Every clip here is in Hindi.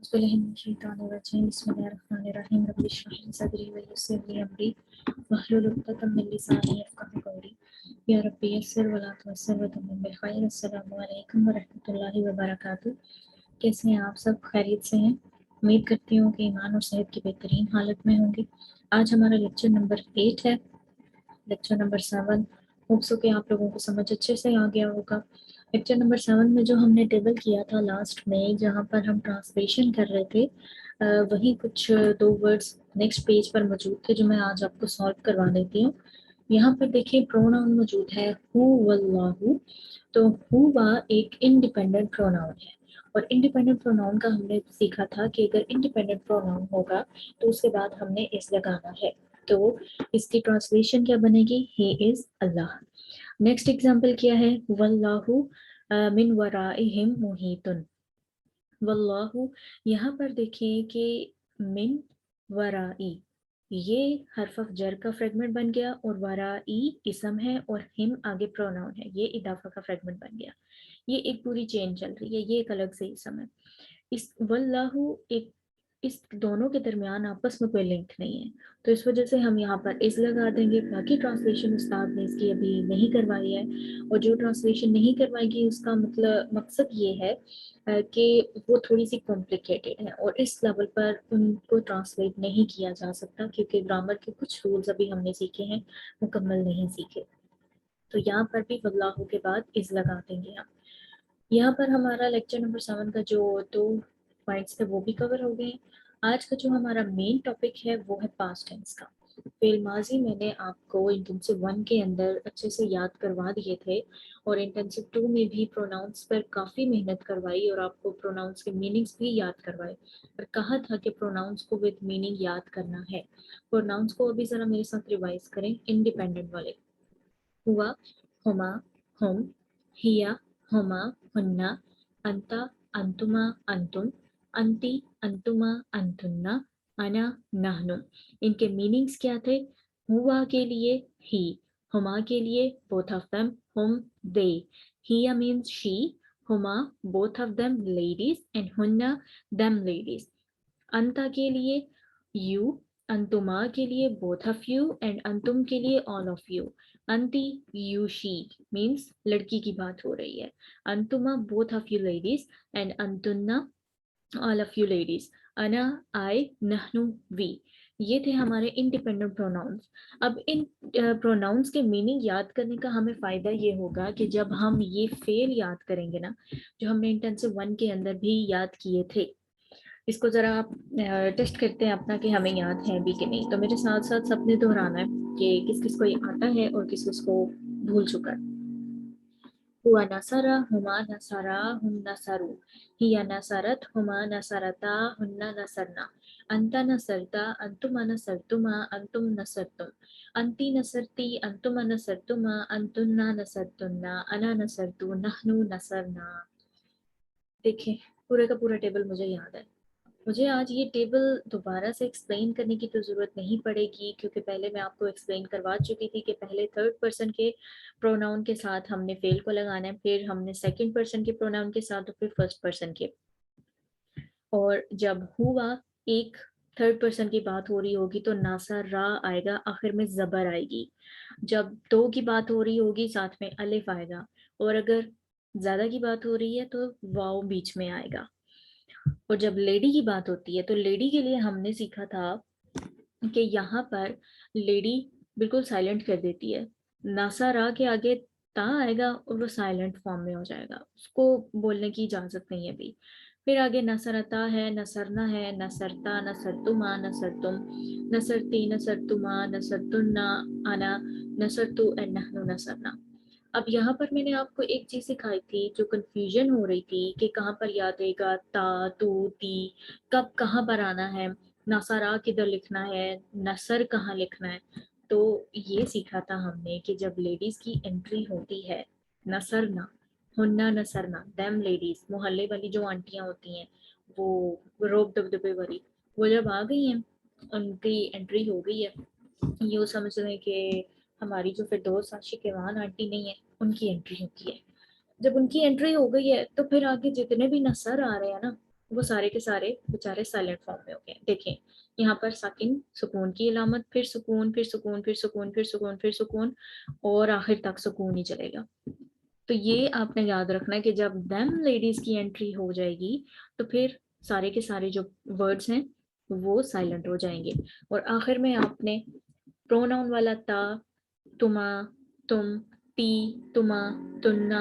बिस्मिल्लाहिर्रहमानिर्रहीम बिस्मिल्लाहिर्रहमानिर्रहीम रब्बि इश्रह ली सदरी व यस्सिर ली अमरी वहलुल उक़दतम मिन लिसानी यफ़क़हू क़ौली या रब्बी यस्सिर व ला तुअस्सिर व तम्मिम बिल खैर। अस्सलामु अलैकुम व रहमतुल्लाहि व बरकातुहू। कैसे हैं आप सब? खैरियत से हैं? उम्मीद करती हूँ कि ईमान और सेहत की बेहतरीन हालत में होंगे। आज हमारा लेक्चर नंबर 8 है, लेक्चर नंबर 7। होप्स कि आप लोगों को समझ अच्छे से आ गया होगा। लेक्चर नंबर 7 में जो हमने टेबल किया था लास्ट में, जहाँ पर हम ट्रांसलेशन कर रहे थे, वही कुछ दो वर्ड्स नेक्स्ट पेज पर मौजूद थे जो मैं आज आपको सॉल्व करवा देती हूँ। यहाँ पर देखिए प्रोनाउन मौजूद है हु वल्लाहु। तो हु वा एक इंडिपेंडेंट प्रोनाउन है, और इंडिपेंडेंट प्रोनाउन का हमने सीखा था कि अगर इंडिपेंडेंट प्रोनाउन होगा तो उसके बाद हमने इस लगाना है। तो इसकी ट्रांसलेशन क्या बनेगी? He is Allah. Next example क्या है? वल्लाहु मिन वराइहिम मुहीतुन। वल्लाहु, यहाँ पर देखिए कि मिन वराई, ये हर्फ जर का फ्रेगमेंट बन गया, और वराई इसम है और हिम आगे प्रोनाउन है, ये इदाफा का फ्रेगमेंट बन गया। ये एक पूरी चेन चल रही है, ये एक अलग से इसम है। इस वल्लाहु एक, इस दोनों के दरमियान आपस में कोई लिंक नहीं है, तो इस वजह से हम यहाँ पर इस लगा देंगे। बाकी ट्रांसलेशन उस्ताद ने इसकी अभी नहीं करवाई है, और जो ट्रांसलेशन नहीं करवाएगी उसका मतलब मकसद ये है कि वो थोड़ी सी कॉम्प्लिकेटेड है और इस लेवल पर उनको ट्रांसलेट नहीं किया जा सकता, क्योंकि ग्रामर के कुछ रूल्स अभी हमने सीखे हैं, मुकम्मल नहीं सीखे। तो यहाँ पर भी वल्लाहु के बाद इस लगा देंगे हम। यहाँ पर हमारा लेक्चर नंबर 7 का जो 2 पॉइंट्स थे वो भी कवर हो गए। आज का जो हमारा मेन टॉपिक है वो है पास्ट टेंस का। फेल माजी मैंने आपको इंटेंसिव 1 के अंदर अच्छे से याद करवा दिए थे, और इंटेंसिव 2 में भी प्रोनाउंस पर काफ़ी मेहनत करवाई और आपको प्रोनाउंस के मीनिंग्स भी याद करवाए, और कहा था कि प्रोनाउंस को विद मीनिंग याद करना है। प्रोनाउंस को अभी ज़रा मेरे साथ रिवाइज करें, इंडिपेंडेंट वाले। हुआ, हुमा, हुम, हिया, हुमा, हुन्ना, अंता, अंतुमा, अंतुम, अंती, अंतुमा, अंतुन्ना, अना, नहनु। इनके मीनिंग्स क्या थे? हुआ के लिए ही, हुमा के लिए बोथ ऑफ देम, हुम दे, हिया मीन्स शी, हुमा both of them ladies, and हुन्ना देम लेडीज। अंता के लिए यू, अंतुमा के लिए बोथ ऑफ यू, एंड अंतुम के लिए ऑल ऑफ यू। अंती यू शी मीन्स लड़की की बात हो रही है। अंतुमा both of you ladies, and अंतुन्ना ऑल ऑफ यू लेडीज। अना आई, नहनु वी। ये थे हमारे इंडिपेंडेंट प्रोनाउंस। अब इन प्रोनाउंस के मीनिंग याद करने का हमें फायदा ये होगा कि जब हम ये फेल याद करेंगे ना, जो हमने इंटेंसिव 1 के अंदर भी याद किए थे, इसको जरा आप टेस्ट करते हैं अपना कि हमें याद है भी कि नहीं। तो मेरे साथ साथ सबने दोहराना है कि किस किस को ये आता है और किस किस को भूल चुका है। हुआ नसरा, हुमा नसरा, हुम नसरू, हिया नसरत, हुमा नसरता, हुन्ना नसरना, अंता नसरता, अंतुमा नसरतुमा, अंतुम नसरतुम, अंती नसरती, अंतुमा नसरतुमा, अंतुन्ना नसरतुन्ना, अना नसरतु, नहनु नसरना। देखिए पूरे का पूरा टेबल मुझे याद है। मुझे आज ये टेबल दोबारा से एक्सप्लेन करने की तो ज़रूरत नहीं पड़ेगी, क्योंकि पहले मैं आपको एक्सप्लेन करवा चुकी थी कि पहले थर्ड पर्सन के प्रोनाउन के साथ हमने फेल को लगाना है, फिर हमने सेकंड पर्सन के प्रोनाउन के साथ, और फिर फर्स्ट पर्सन के। और जब हुआ एक थर्ड पर्सन की बात हो रही होगी तो नासा रा आएगा, आखिर में ज़बर आएगी। जब दो की बात हो रही होगी साथ में अलिफ आएगा, और अगर ज़्यादा की बात हो रही है तो वाव बीच में आएगा। और जब लेडी की बात होती है तो लेडी के लिए हमने सीखा था कि यहाँ पर लेडी बिल्कुल साइलेंट कर देती है। नासारा के आगे ता आएगा और वो साइलेंट फॉर्म में हो जाएगा, उसको बोलने की इजाजत नहीं है अभी। फिर आगे नसरता है, नसरना है, नसरता, नसरतुमा, नसरतुम, नसरती, नसरतुमा, नसरतुन्ना, आना, नसरतु, एंड नहनु नसरना। अब यहाँ पर मैंने आपको एक चीज सिखाई थी जो कंफ्यूजन हो रही थी कि कहाँ पर याद रहेगा ता, तू, ती, कब कहाँ पर आना है, नसरा किधर लिखना है, नसर कहाँ लिखना है। तो ये सीखा था हमने कि जब लेडीज की एंट्री होती है, नसरना, हुन्ना नसरना, देम लेडीज, मोहल्ले वाली जो आंटियां होती हैं, वो रोब दबदबे वाली, वो जब आ गई हैं, उनकी एंट्री हो गई है, यूँ समझ लें कि हमारी जो फिरदौस आशिक़वान आंटी नहीं है, उनकी एंट्री होती है। जब उनकी एंट्री हो गई है तो फिर आगे जितने भी नसर आ रहे हैं ना, वो सारे के सारे बेचारे साइलेंट फॉर्म में हो गए। देखें यहाँ पर साकिन सुकून की अलामत, फिर सुकून, फिर सुकून, फिर सुकून, फिर सुकून, फिर सुकून, और आखिर तक सुकून ही चलेगा। तो ये आपने याद रखना है कि जब देम लेडीज की एंट्री हो जाएगी तो फिर सारे के सारे जो वर्ड्स हैं वो साइलेंट हो जाएंगे। और आखिर में आपने प्रोनाउन वाला ता, तुमा, तुम, ती, तुमा, तुन्ना,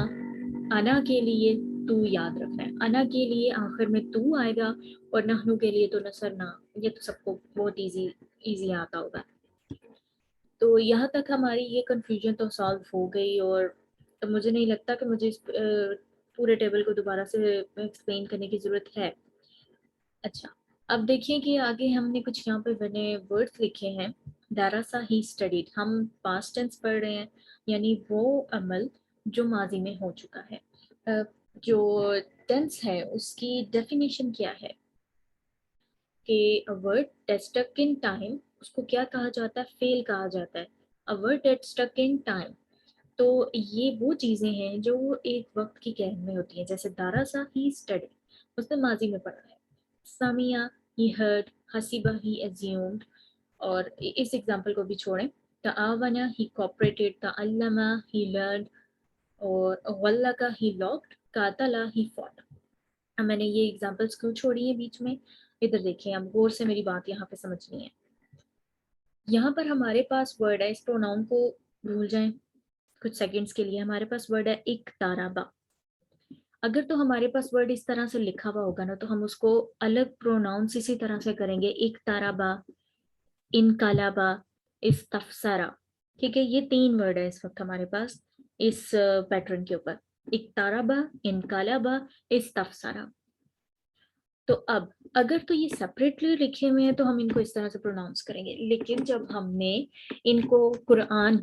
अना के लिए तू याद रखना है। अना के लिए आखिर में तू आएगा, और नहनु के लिए तो नसर ना। ये तो सबको बहुत इजी आता होगा। तो यहाँ तक हमारी ये कंफ्यूजन तो सॉल्व हो गई, और तो मुझे नहीं लगता कि मुझे इस पूरे टेबल को दोबारा से एक्सप्लेन करने की ज़रूरत है। अच्छा, अब देखिए कि आगे हमने कुछ यहाँ पे बने वर्ड्स लिखे हैं। दारासा ही स्टडीड, हम पास्ट टेंस पढ़ रहे हैं, यानी वो अमल जो माजी में हो चुका है। जो टेंस है उसकी डेफिनेशन क्या है कि a word that stuck in time, उसको क्या कहा जाता है? फेल कहा जाता है। A word that stuck in time, तो ये वो चीजें हैं जो एक वक्त की कैद में होती हैं। जैसे दारासा ही स्टडी, उसने माजी में पढ़ा है। सामिया ही हर्ड, हसीबा ही एज्यूम्ड, और इस एग्जांपल को भी छोड़ें। ताआवना ही कोऑपरेटेड, ताअल्लमा ही लर्नड, और वल्लका ही लॉक्ड, कातला ही फॉट। अब मैंने ये एग्जांपल्स क्यों छोड़ी है बीच में, इधर देखिए, अब गौर से मेरी बात यहाँ पे समझनी है। यहाँ पर हमारे पास वर्ड है, इस प्रोनाउन को भूल जाएं कुछ सेकंड्स के लिए। हमारे पास वर्ड है एक ताराबा। अगर तो हमारे पास वर्ड इस तरह से लिखा हुआ होगा ना, तो हम उसको अलग प्रोनाउंस इसी तरह से करेंगे। एक ताराबा, इनकालाबा, इस्तफसारा। ठीक है, ये 3 वर्ड है इस वक्त हमारे पास इस पैटर्न के ऊपर। एक ताराबा, इनकालाबा, इस्तफसारा। तो अब अगर तो ये सेपरेटली लिखे हुए हैं तो हम इनको इस तरह से प्रोनाउंस करेंगे, लेकिन जब हमने इनको कुरान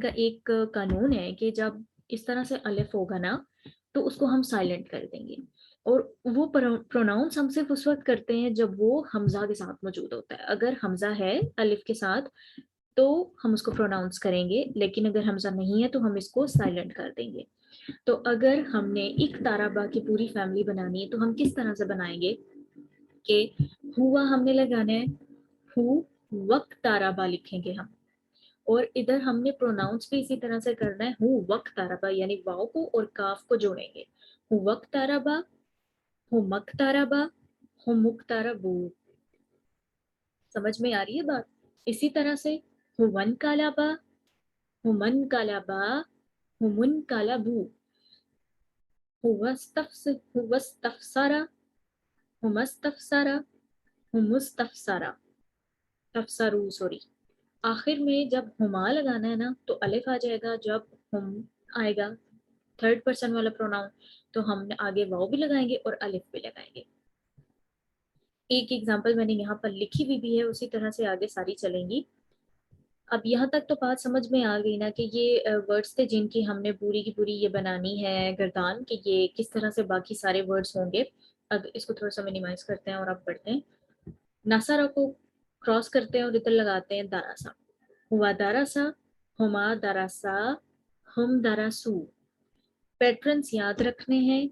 का एक कानून है कि जब इस तरह से अलिफ होगा ना तो उसको हम साइलेंट कर देंगे। और वो प्रोनाउंस हम सिर्फ उस वक्त करते हैं जब वो हमजा के साथ मौजूद होता है। अगर हमजा है अलिफ के साथ तो हम उसको प्रोनाउंस करेंगे, लेकिन अगर हमजा नहीं है तो हम इसको साइलेंट कर देंगे। तो अगर हमने एक ताराबा की पूरी फैमिली बनानी है तो हम किस तरह से बनाएंगे कि हुआ हमने लगाना है, हु वक्त ताराबा लिखेंगे हम। और इधर हमने प्रोनाउंस भी इसी तरह से करना है, हु वक्त ताराबा, यानी वाव को और काफ को जोड़ेंगे। हु वक्त ताराबा, हु मक ताराबा, हु मुक ताराबू। समझ में आ रही है बात? इसी तरह से हु वन कालाबा, हु मन कालाबा, हु मुन कालाबू, हुवस्तफसारा, हुमस्तफसारा, हुमुस्तफसारा, तफसरू सॉरी। आखिर में जब हुमा लगाना है ना तो अलिफ आ जाएगा। जब हुम आएगा थर्ड पर्सन वाला प्रोनाउन तो हम आगे वाव भी लगाएंगे और अलिफ भी लगाएंगे। एक एग्जांपल मैंने यहाँ पर लिखी हुई भी है, उसी तरह से आगे सारी चलेंगी। अब यहाँ तक तो बात समझ में आ गई ना कि ये वर्ड्स थे जिनकी हमने पूरी की पूरी ये बनानी है गर्दान कि ये किस तरह से बाकी सारे वर्ड्स होंगे। अब इसको थोड़ा सा मिनिमाइज करते हैं और अब पढ़ते हैं। नासारा को क्रॉस करते हैं और इधर लगाते हैं दारासा। हुआ दारासा, हुमा दारासा, हम दारासू। पैटर्न्स याद रखने हैं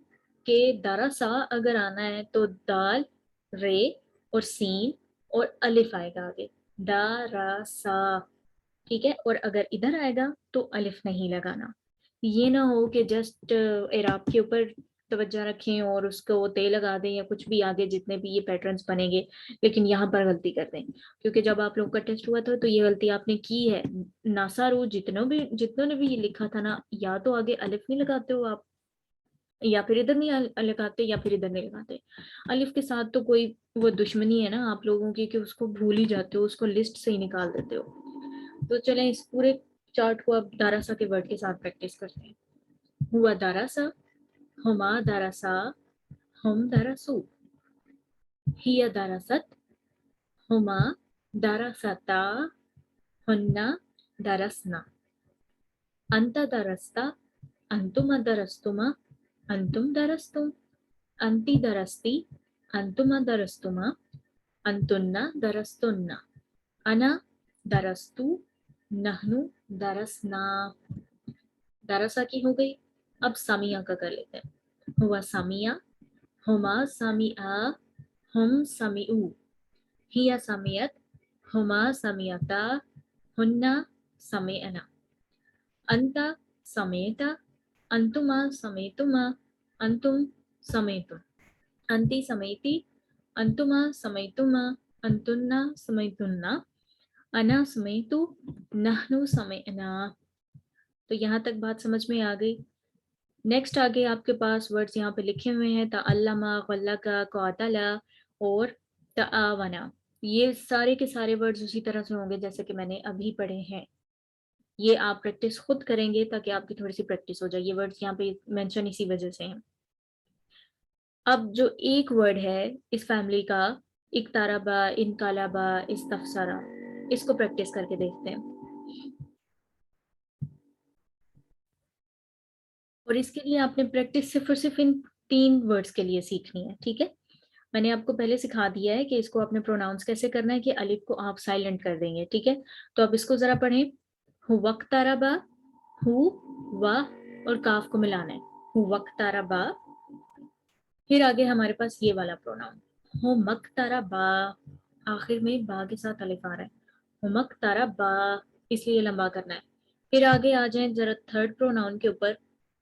कि दारासा अगर आना है तो दाल, रे और सीन और अलिफ आएगा आगे, दारासा। ठीक है, और अगर इधर आएगा तो अलिफ नहीं लगाना। ये ना हो कि जस्ट एराब के ऊपर तवज्जो रखें और उसको ते लगा दें या कुछ भी आगे जितने भी ये पैटर्न्स बनेंगे, लेकिन यहाँ पर गलती कर दें। क्योंकि जब आप लोग का टेस्ट हुआ था तो ये गलती आपने की है। नासारू जितनों ने भी ये लिखा था ना, या तो आगे अलिफ नहीं लगाते हो आप, या फिर इधर नहीं लगाते, या फिर इधर नहीं लगाते। अलिफ के साथ तो कोई वो दुश्मनी है ना आप लोगों की कि उसको भूल ही जाते हो, उसको लिस्ट से ही निकाल देते हो। तो चलें इस पूरे चार्ट को अब दारासा के वर्ड के साथ प्रैक्टिस करते हैं। हुआ दारासा, हुमा दारासा, हम दारासू, हिया दारासत, हुमा दारासता, हुन्ना दारसना, अंता दारस्ता, अंतुमा दरस्तुमा, अंतुम दरस्तुम, अंती दरस्ती, अंतुमा दरस्तुमा, अंतुन्ना दरस्तुन्ना, अना दरस्तु, नहनु दरसना। दरसा की हो गई। अब सामिया का कर लेते हैं। हुआ सामिया, हुमा समिआ हम समिउ, हिया समियत हुमा समियता हुन्ना समिअना, अंता समेता अंतुमा समेतुमा अंतुम समेतुम, अंति समेति अंतुमा समेतुमा अंतुन्ना समेतुन्ना, अना समेतु नहनु समेअना। तो यहाँ तक बात समझ में आ गई। नेक्स्ट आगे आपके पास वर्ड्स यहाँ पे लिखे हुए हैं, तअल्लमा, गल्लका, क़ातला और तआवना। ये सारे के सारे वर्ड्स उसी तरह से होंगे जैसे कि मैंने अभी पढ़े हैं। ये आप प्रैक्टिस खुद करेंगे ताकि आपकी थोड़ी सी प्रैक्टिस हो जाए। ये वर्ड्स यहाँ पे मेंशन इसी वजह से हैं। अब जो एक वर्ड है इस फैमिली का, इक्ताराबा, इनकालाबा, इस्तफसारा, इसको प्रैक्टिस करके देखते हैं। और इसके लिए आपने प्रैक्टिस सिर्फ और सिर्फ इन 3 वर्ड्स के लिए सीखनी है, ठीक है। मैंने आपको पहले सिखा दिया है कि इसको आपने प्रोनाउंस कैसे करना है, कि अलिफ को आप साइलेंट कर देंगे, ठीक है। तो अब इसको जरा पढ़ें। हुवक्ताराबा, हु वा और काफ को मिलाना है, हुवक्ताराबा। फिर आगे हमारे पास ये वाला प्रोनाउन हुमक्ताराबा, आखिर में बा के साथ अलिफ आ रहा है, हुमक्ताराबा, इसलिए लंबा करना है। फिर आगे आ जाए जरा थर्ड प्रोनाउन के ऊपर।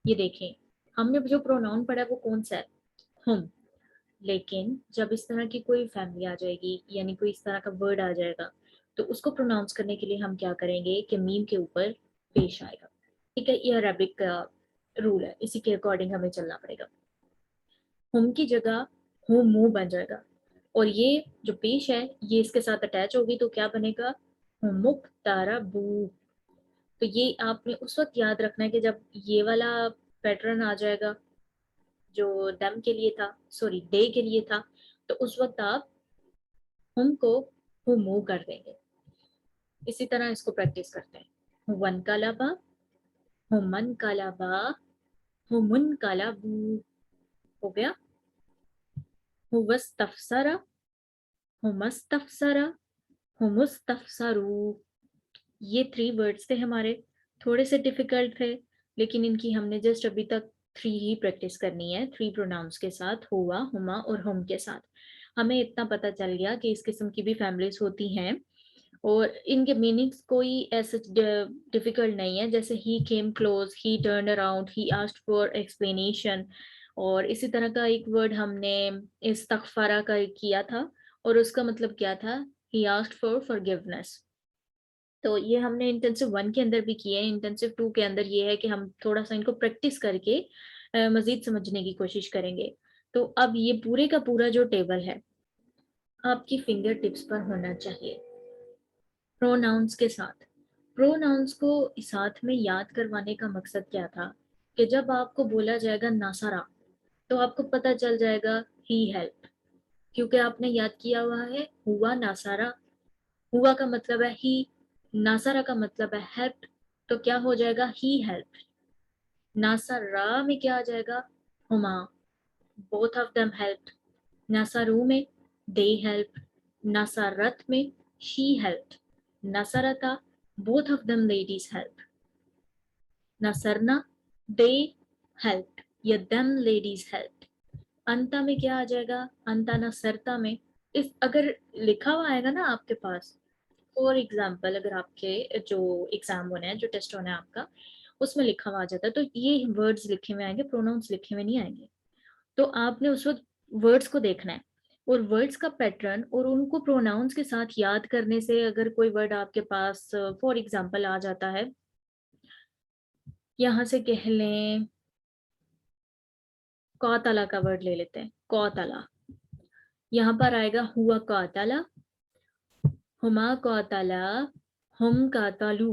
ये देखें, हमने जो प्रोनाउन पढ़ा वो कौन सा है, हम। लेकिन जब इस तरह की कोई फैमिली आ जाएगी, यानी कोई इस तरह का वर्ड आ जाएगा, तो उसको प्रोनाउंस करने के लिए हम क्या करेंगे कि मीम के ऊपर पेश आएगा, ठीक है। ये अरबिक का रूल है, इसी के अकॉर्डिंग हमें चलना पड़ेगा। हम की जगह हु मुंह बन जाएगा, और ये जो पेश है ये इसके साथ अटैच होगी, तो क्या बनेगा, हुमुक तारा बू। तो ये आपने उस वक्त याद रखना है कि जब ये वाला पैटर्न आ जाएगा जो दम के लिए था, सॉरी डे के लिए था, तो उस वक्त आप हम को हु मूव कर देंगे। इसी तरह इसको प्रैक्टिस करते हैं। वन कालाबा, हुमन कालाबा, हुमुन कालाबू, हो गया। हुवस्तफसरा, हुमस्तफसरा, हुमुस्तफसरू। ये 3 वर्ड्स थे हमारे, थोड़े से डिफिकल्ट थे, लेकिन इनकी हमने जस्ट अभी तक 3 ही प्रैक्टिस करनी है, 3 प्रोनाउंस के साथ, हुआ, हुमा और हम के साथ। हमें इतना पता चल गया कि इस किस्म की भी फैमिलीज होती हैं, और इनके मीनिंग्स कोई ऐसा डिफिकल्ट नहीं है, जैसे ही came close, he turn around, he asked for explanation. और इसी तरह का एक वर्ड हमने इस्तगफारा का किया था, और उसका मतलब क्या था, ही आस्क्ड फॉर फॉरगिवनेस। तो ये हमने इंटेंसिव 1 के अंदर भी किए हैं। इंटेंसिव 2 के अंदर ये है कि हम थोड़ा सा इनको प्रैक्टिस करके मजीद समझने की कोशिश करेंगे। तो अब ये पूरे का पूरा जो टेबल है आपकी फिंगर टिप्स पर होना चाहिए प्रोनाउंस के साथ। प्रोनाउंस को साथ में याद करवाने का मकसद क्या था, कि जब आपको बोला जाएगा नासारा, तो आपको पता चल जाएगा ही हेल्प, क्योंकि आपने याद किया हुआ है हुआ नासारा। हुआ का मतलब है ही, नासारा का मतलब है हेल्प, तो क्या हो जाएगा, ही हेल्प। नासारा में क्या आ जाएगा, हुमा, बोथ ऑफ देम हेल्प। नासारू में दे हेल्प, नासारत में शी हेल्प, नसरता both of them ladies help, नसरना they helped या them ladies helped। अंता में क्या आ जाएगा, अंता नसरता में, इस अगर लिखा हुआ आएगा ना आपके पास, फॉर एग्जाम्पल अगर आपके जो एग्जाम होना है, जो टेस्ट होना है आपका, उसमें लिखा हुआ आ जाता है, तो ये वर्ड्स लिखे हुए आएंगे, प्रोनाउंस लिखे हुए नहीं आएंगे। तो आपने उस वक्त वर्ड्स को देखना है, और वर्ड्स का पैटर्न और उनको प्रोनाउंस के साथ याद करने से, अगर कोई वर्ड आपके पास फॉर एग्जाम्पल आ जाता है, यहाँ से कह लें कौतला का वर्ड ले लेते हैं, कौतला। यहाँ पर आएगा हुआ कौतला, हुमा कौतला, हम कौतलू,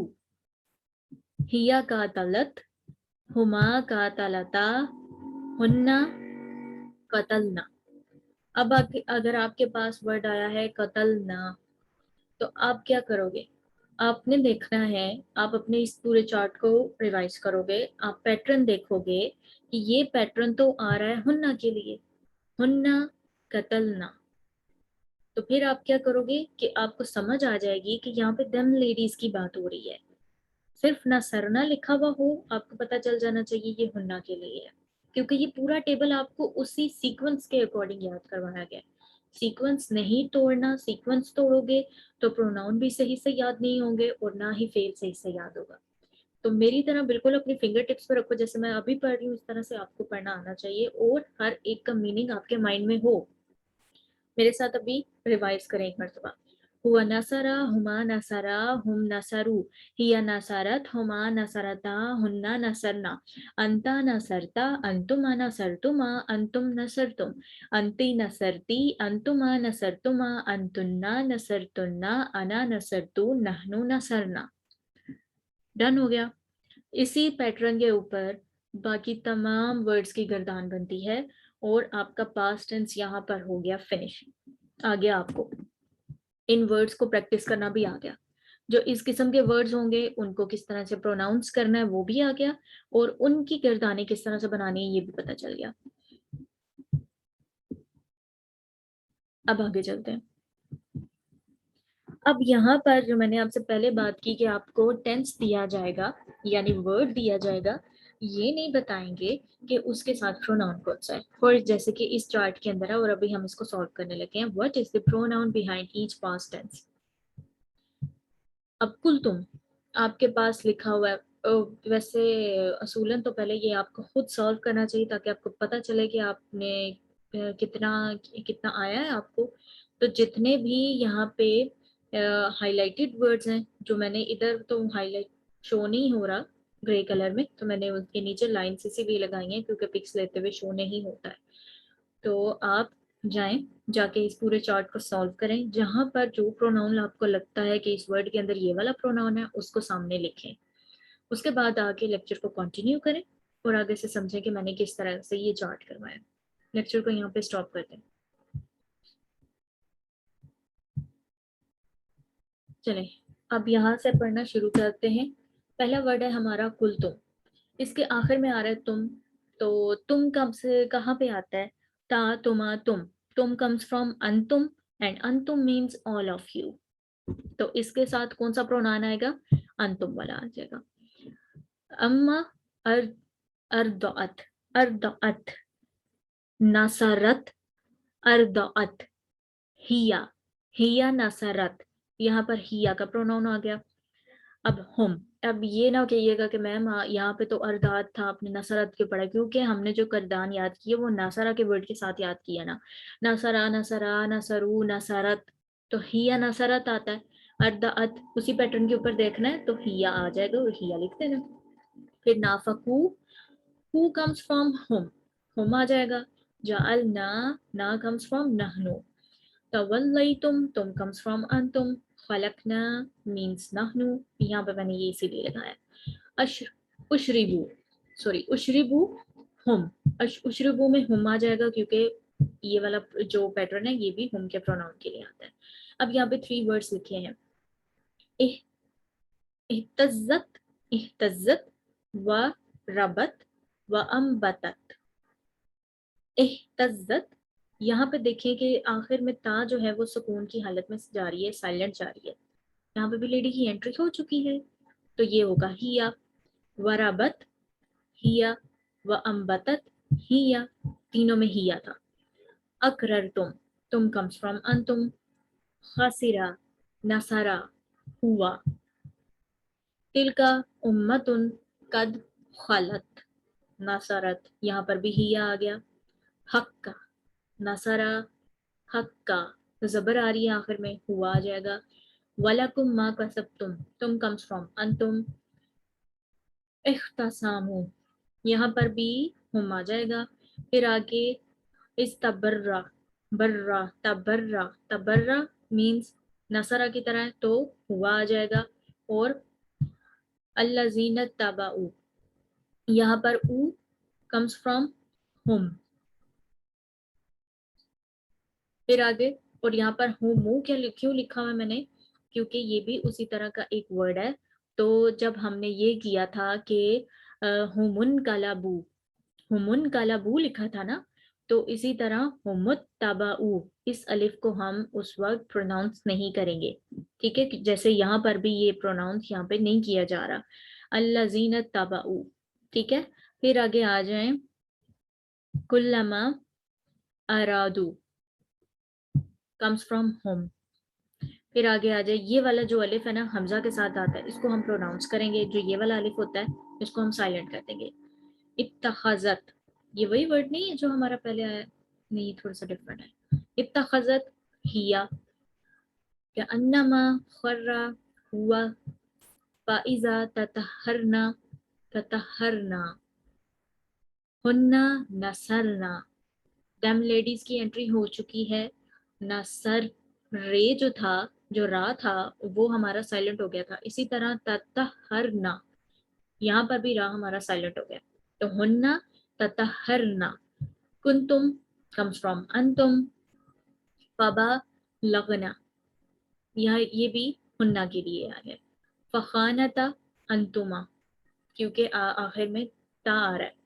हिया कौतलत, हुमा कौतलता, हुन्ना कतलना। अब अगर आपके पास वर्ड आया है कतलना, तो आप क्या करोगे, आपने देखना है, आप अपने इस पूरे चार्ट को रिवाइज करोगे, आप पैटर्न देखोगे कि ये पैटर्न तो आ रहा है हुन्ना के लिए, हुन्ना कतलना। तो फिर आप क्या करोगे कि आपको समझ आ जाएगी कि यहाँ पे दम लेडीज की बात हो रही है। सिर्फ ना सरना लिखा हुआ हो, आपको पता चल जाना चाहिए ये हुन्ना के लिए है। क्योंकि ये पूरा टेबल आपको उसी सीक्वेंस के अकॉर्डिंग याद करवाया गया है। सीक्वेंस नहीं तोड़ना, सीक्वेंस तोड़ोगे तो प्रोनाउन भी सही से याद नहीं होंगे और ना ही फेल सही से याद होगा। तो मेरी तरह बिल्कुल अपनी फिंगर टिप्स पर रखो, जैसे मैं अभी पढ़ रही हूँ इस तरह से आपको पढ़ना आना चाहिए और हर एक का मीनिंग आपके माइंड में हो। मेरे साथ अभी रिवाइज करें एक मरतबा। हुआ नसरा, हुमा नसरा, हुम नसरू, हिया नसरत, हुमा नसरता, हुन्ना नसरना, अंता नसरता, अंतुमा नसरतुमा, अंतुम नसरतुम, अंती नसरती, अंतुमा नसरतुमा, अंतुन्ना नसरतुन्ना, अना नसरतु, नहनु नसरना। डन हो गया। इसी पैटर्न के ऊपर बाकी तमाम वर्ड्स की गर्दान बनती है और आपका पास्ट टेंस यहाँ पर हो गया फिनिश। आ गया आपको इन वर्ड्स को प्रैक्टिस करना भी आ गया। जो इस किस्म के वर्ड्स होंगे उनको किस तरह से प्रोनाउंस करना है वो भी आ गया और उनकी गर्दानें किस तरह से बनानी है ये भी पता चल गया। अब आगे चलते हैं। अब यहाँ पर जो मैंने आपसे पहले बात की कि आपको टेंस दिया जाएगा यानी वर्ड दिया जाएगा, ये नहीं बताएंगे कि उसके साथ प्रोनाउन कौन सा है। फॉर जैसे कि इस चार्ट के अंदर है और अभी हम इसको सॉल्व करने लगे हैं। What is the pronoun behind each past tense. अब कुल तुम आपके पास लिखा हुआ है। वैसे असूलन तो पहले ये आपको खुद सॉल्व करना चाहिए ताकि आपको पता चले कि आपने कितना कितना आया है आपको। तो जितने भी यहाँ पे हाईलाइटेड वर्ड्स हैं, जो मैंने इधर तो हाईलाइट शो नहीं हो रहा ग्रे कलर में, तो मैंने उसके नीचे लाइन सी भी लगाई है क्योंकि पिक्स लेते हुए शो नहीं होता है। तो आप जाएं, जाके इस पूरे चार्ट को सॉल्व करें, जहां पर जो प्रोनाउन आपको लगता है कि इस वर्ड के अंदर ये वाला प्रोनाउन है उसको सामने लिखें। उसके बाद आगे लेक्चर को कंटिन्यू करें और आगे से समझें कि मैंने किस तरह से ये चार्ट करवाया। लेक्चर को यहाँ पे स्टॉप कर दें। चलें, अब यहाँ से पढ़ना शुरू करते हैं। पहला वर्ड है हमारा कुल तुम। इसके आखिर में आ रहा है तुम। तो तुम कब से कहाँ पे आता है। ता तुमा तुम। तुम कम्स फ्रॉम अंतुम एंड अंतुम मीन्स ऑल ऑफ यू। तो इसके साथ कौन सा प्रोनाउन आएगा, अंतुम वाला आ जाएगा। अम्मा अर अर्दअत, अर्दअत, नसरत, अर्दअत, हिया, हिया नसरत। यहाँ पर हिया का प्रोनाउन आ गया। अब हम, अब ये ना कहिएगा कि मैम यहाँ पे तो अर्दात था आपने नसरत क्यों पढ़ा, क्योंकि हमने जो करदान याद किए वो नसरा के वर्ड के साथ याद किया ना। नसरा, नसरा, नसरू, नसरत, तो हिया नसरत आता है। अर्दात उसी पैटर्न के ऊपर देखना है तो हिया आ जाएगा और हिया लिख देना। फिर नाफकू, हु कम्स फ्रॉम हम आ जाएगा। जाल ना, ना कम्स फ्रॉम नहनु। तवल्लैतुम, तुम कम्स फ्रॉम अंतुम। खलकना मीन्स नहनु, यहाँ पे मैंने ये इसीलिए लगाया। अश उशरिबू, सॉरी उशरिबू हम, उशरिबू में हम आ जाएगा क्योंकि ये वाला जो पैटर्न है ये भी हम के प्रोनाउन के लिए आता है। अब यहाँ पे 3 वर्ड्स लिखे हैं। इह, इhtज़त, इhtज़त, व रबत, व अम्बतत। इhtज़त, यहाँ पे देखिए कि आखिर में ता जो है वो सुकून की हालत में जा रही है, साइलेंट जा रही है। यहाँ पे भी लेडी की एंट्री हो चुकी है तो ये होगा हिया। वराबत, हिया, व अम्बतत, हिया, तीनों में हिया था। अकरर तुम कम्स फ्रॉम अंतुम। खसिरा, नसरा, हुआ। तिलका उम्मतुन कद खलत, नसरत, यहाँ पर भी हिया आ गया। हक्का, नसरा, हक्का, जबर आ रही है आखिर में, हुआ आ जाएगा। वलकुम मा कसबतुम, तुम कम्स फ्रॉम अंतुम। इख्तसामु, यहाँ पर भी हम आ जाएगा। फिर आगे इस तबर्रा, बर्रा, तबर्रा, तबर्रा मीन्स नसरा की तरह है तो हुआ आ जाएगा। और अल्लज़ीना तबाऊ, यहाँ पर ऊ कम्स फ्रॉम हुम। फिर आगे, और यहाँ पर हुमू क्यों लिखा हुआ है मैंने, क्योंकि ये भी उसी तरह का एक वर्ड है। तो जब हमने ये किया था कि हुमुन कलाबू, हुमुन कलाबू लिखा था ना, तो इसी तरह हुमुत तबाऊ, इस अलिफ को हम उस वक्त प्रोनाउंस नहीं करेंगे। ठीक है, जैसे यहाँ पर भी ये प्रोनाउंस यहाँ पे नहीं किया जा रहा। अल्लज़ीना तबाऊ। ठीक है, फिर आगे आ जाएं। कुल्लमा अरादू कम्स फ्रॉम होम। फिर आगे आ जाए, ये वाला जो अलिफ है ना हमजा के साथ आता है, इसको हम प्रोनाउंस करेंगे। जो ये वाला अलिफ होता है इसको हम साइलेंट कर देंगे। इत्तखज़त, ये वही वर्ड नहीं है जो हमारा पहले आया, नहीं ये थोड़ा सा डिफरेंट है। इत्तखज़त हिया या अन्नमा खर्रा हुआ फाइजा ततहरना ततहरना हुन्ना नसरना। दम लेडीज की एंट्री हो चुकी है। नसर, रे जो था, जो रा था वो हमारा साइलेंट हो गया था। इसी तरह ततहरना, यहाँ पर भी रा हमारा साइलेंट हो गया। तो हुन्ना ततहरना। कुंतुम कम्स फ्रॉम अंतुम। फबा लगना, यह ये भी हुन्ना के लिए है। फखानता अंतुमा, क्योंकि आखिर में ता आ रहा है।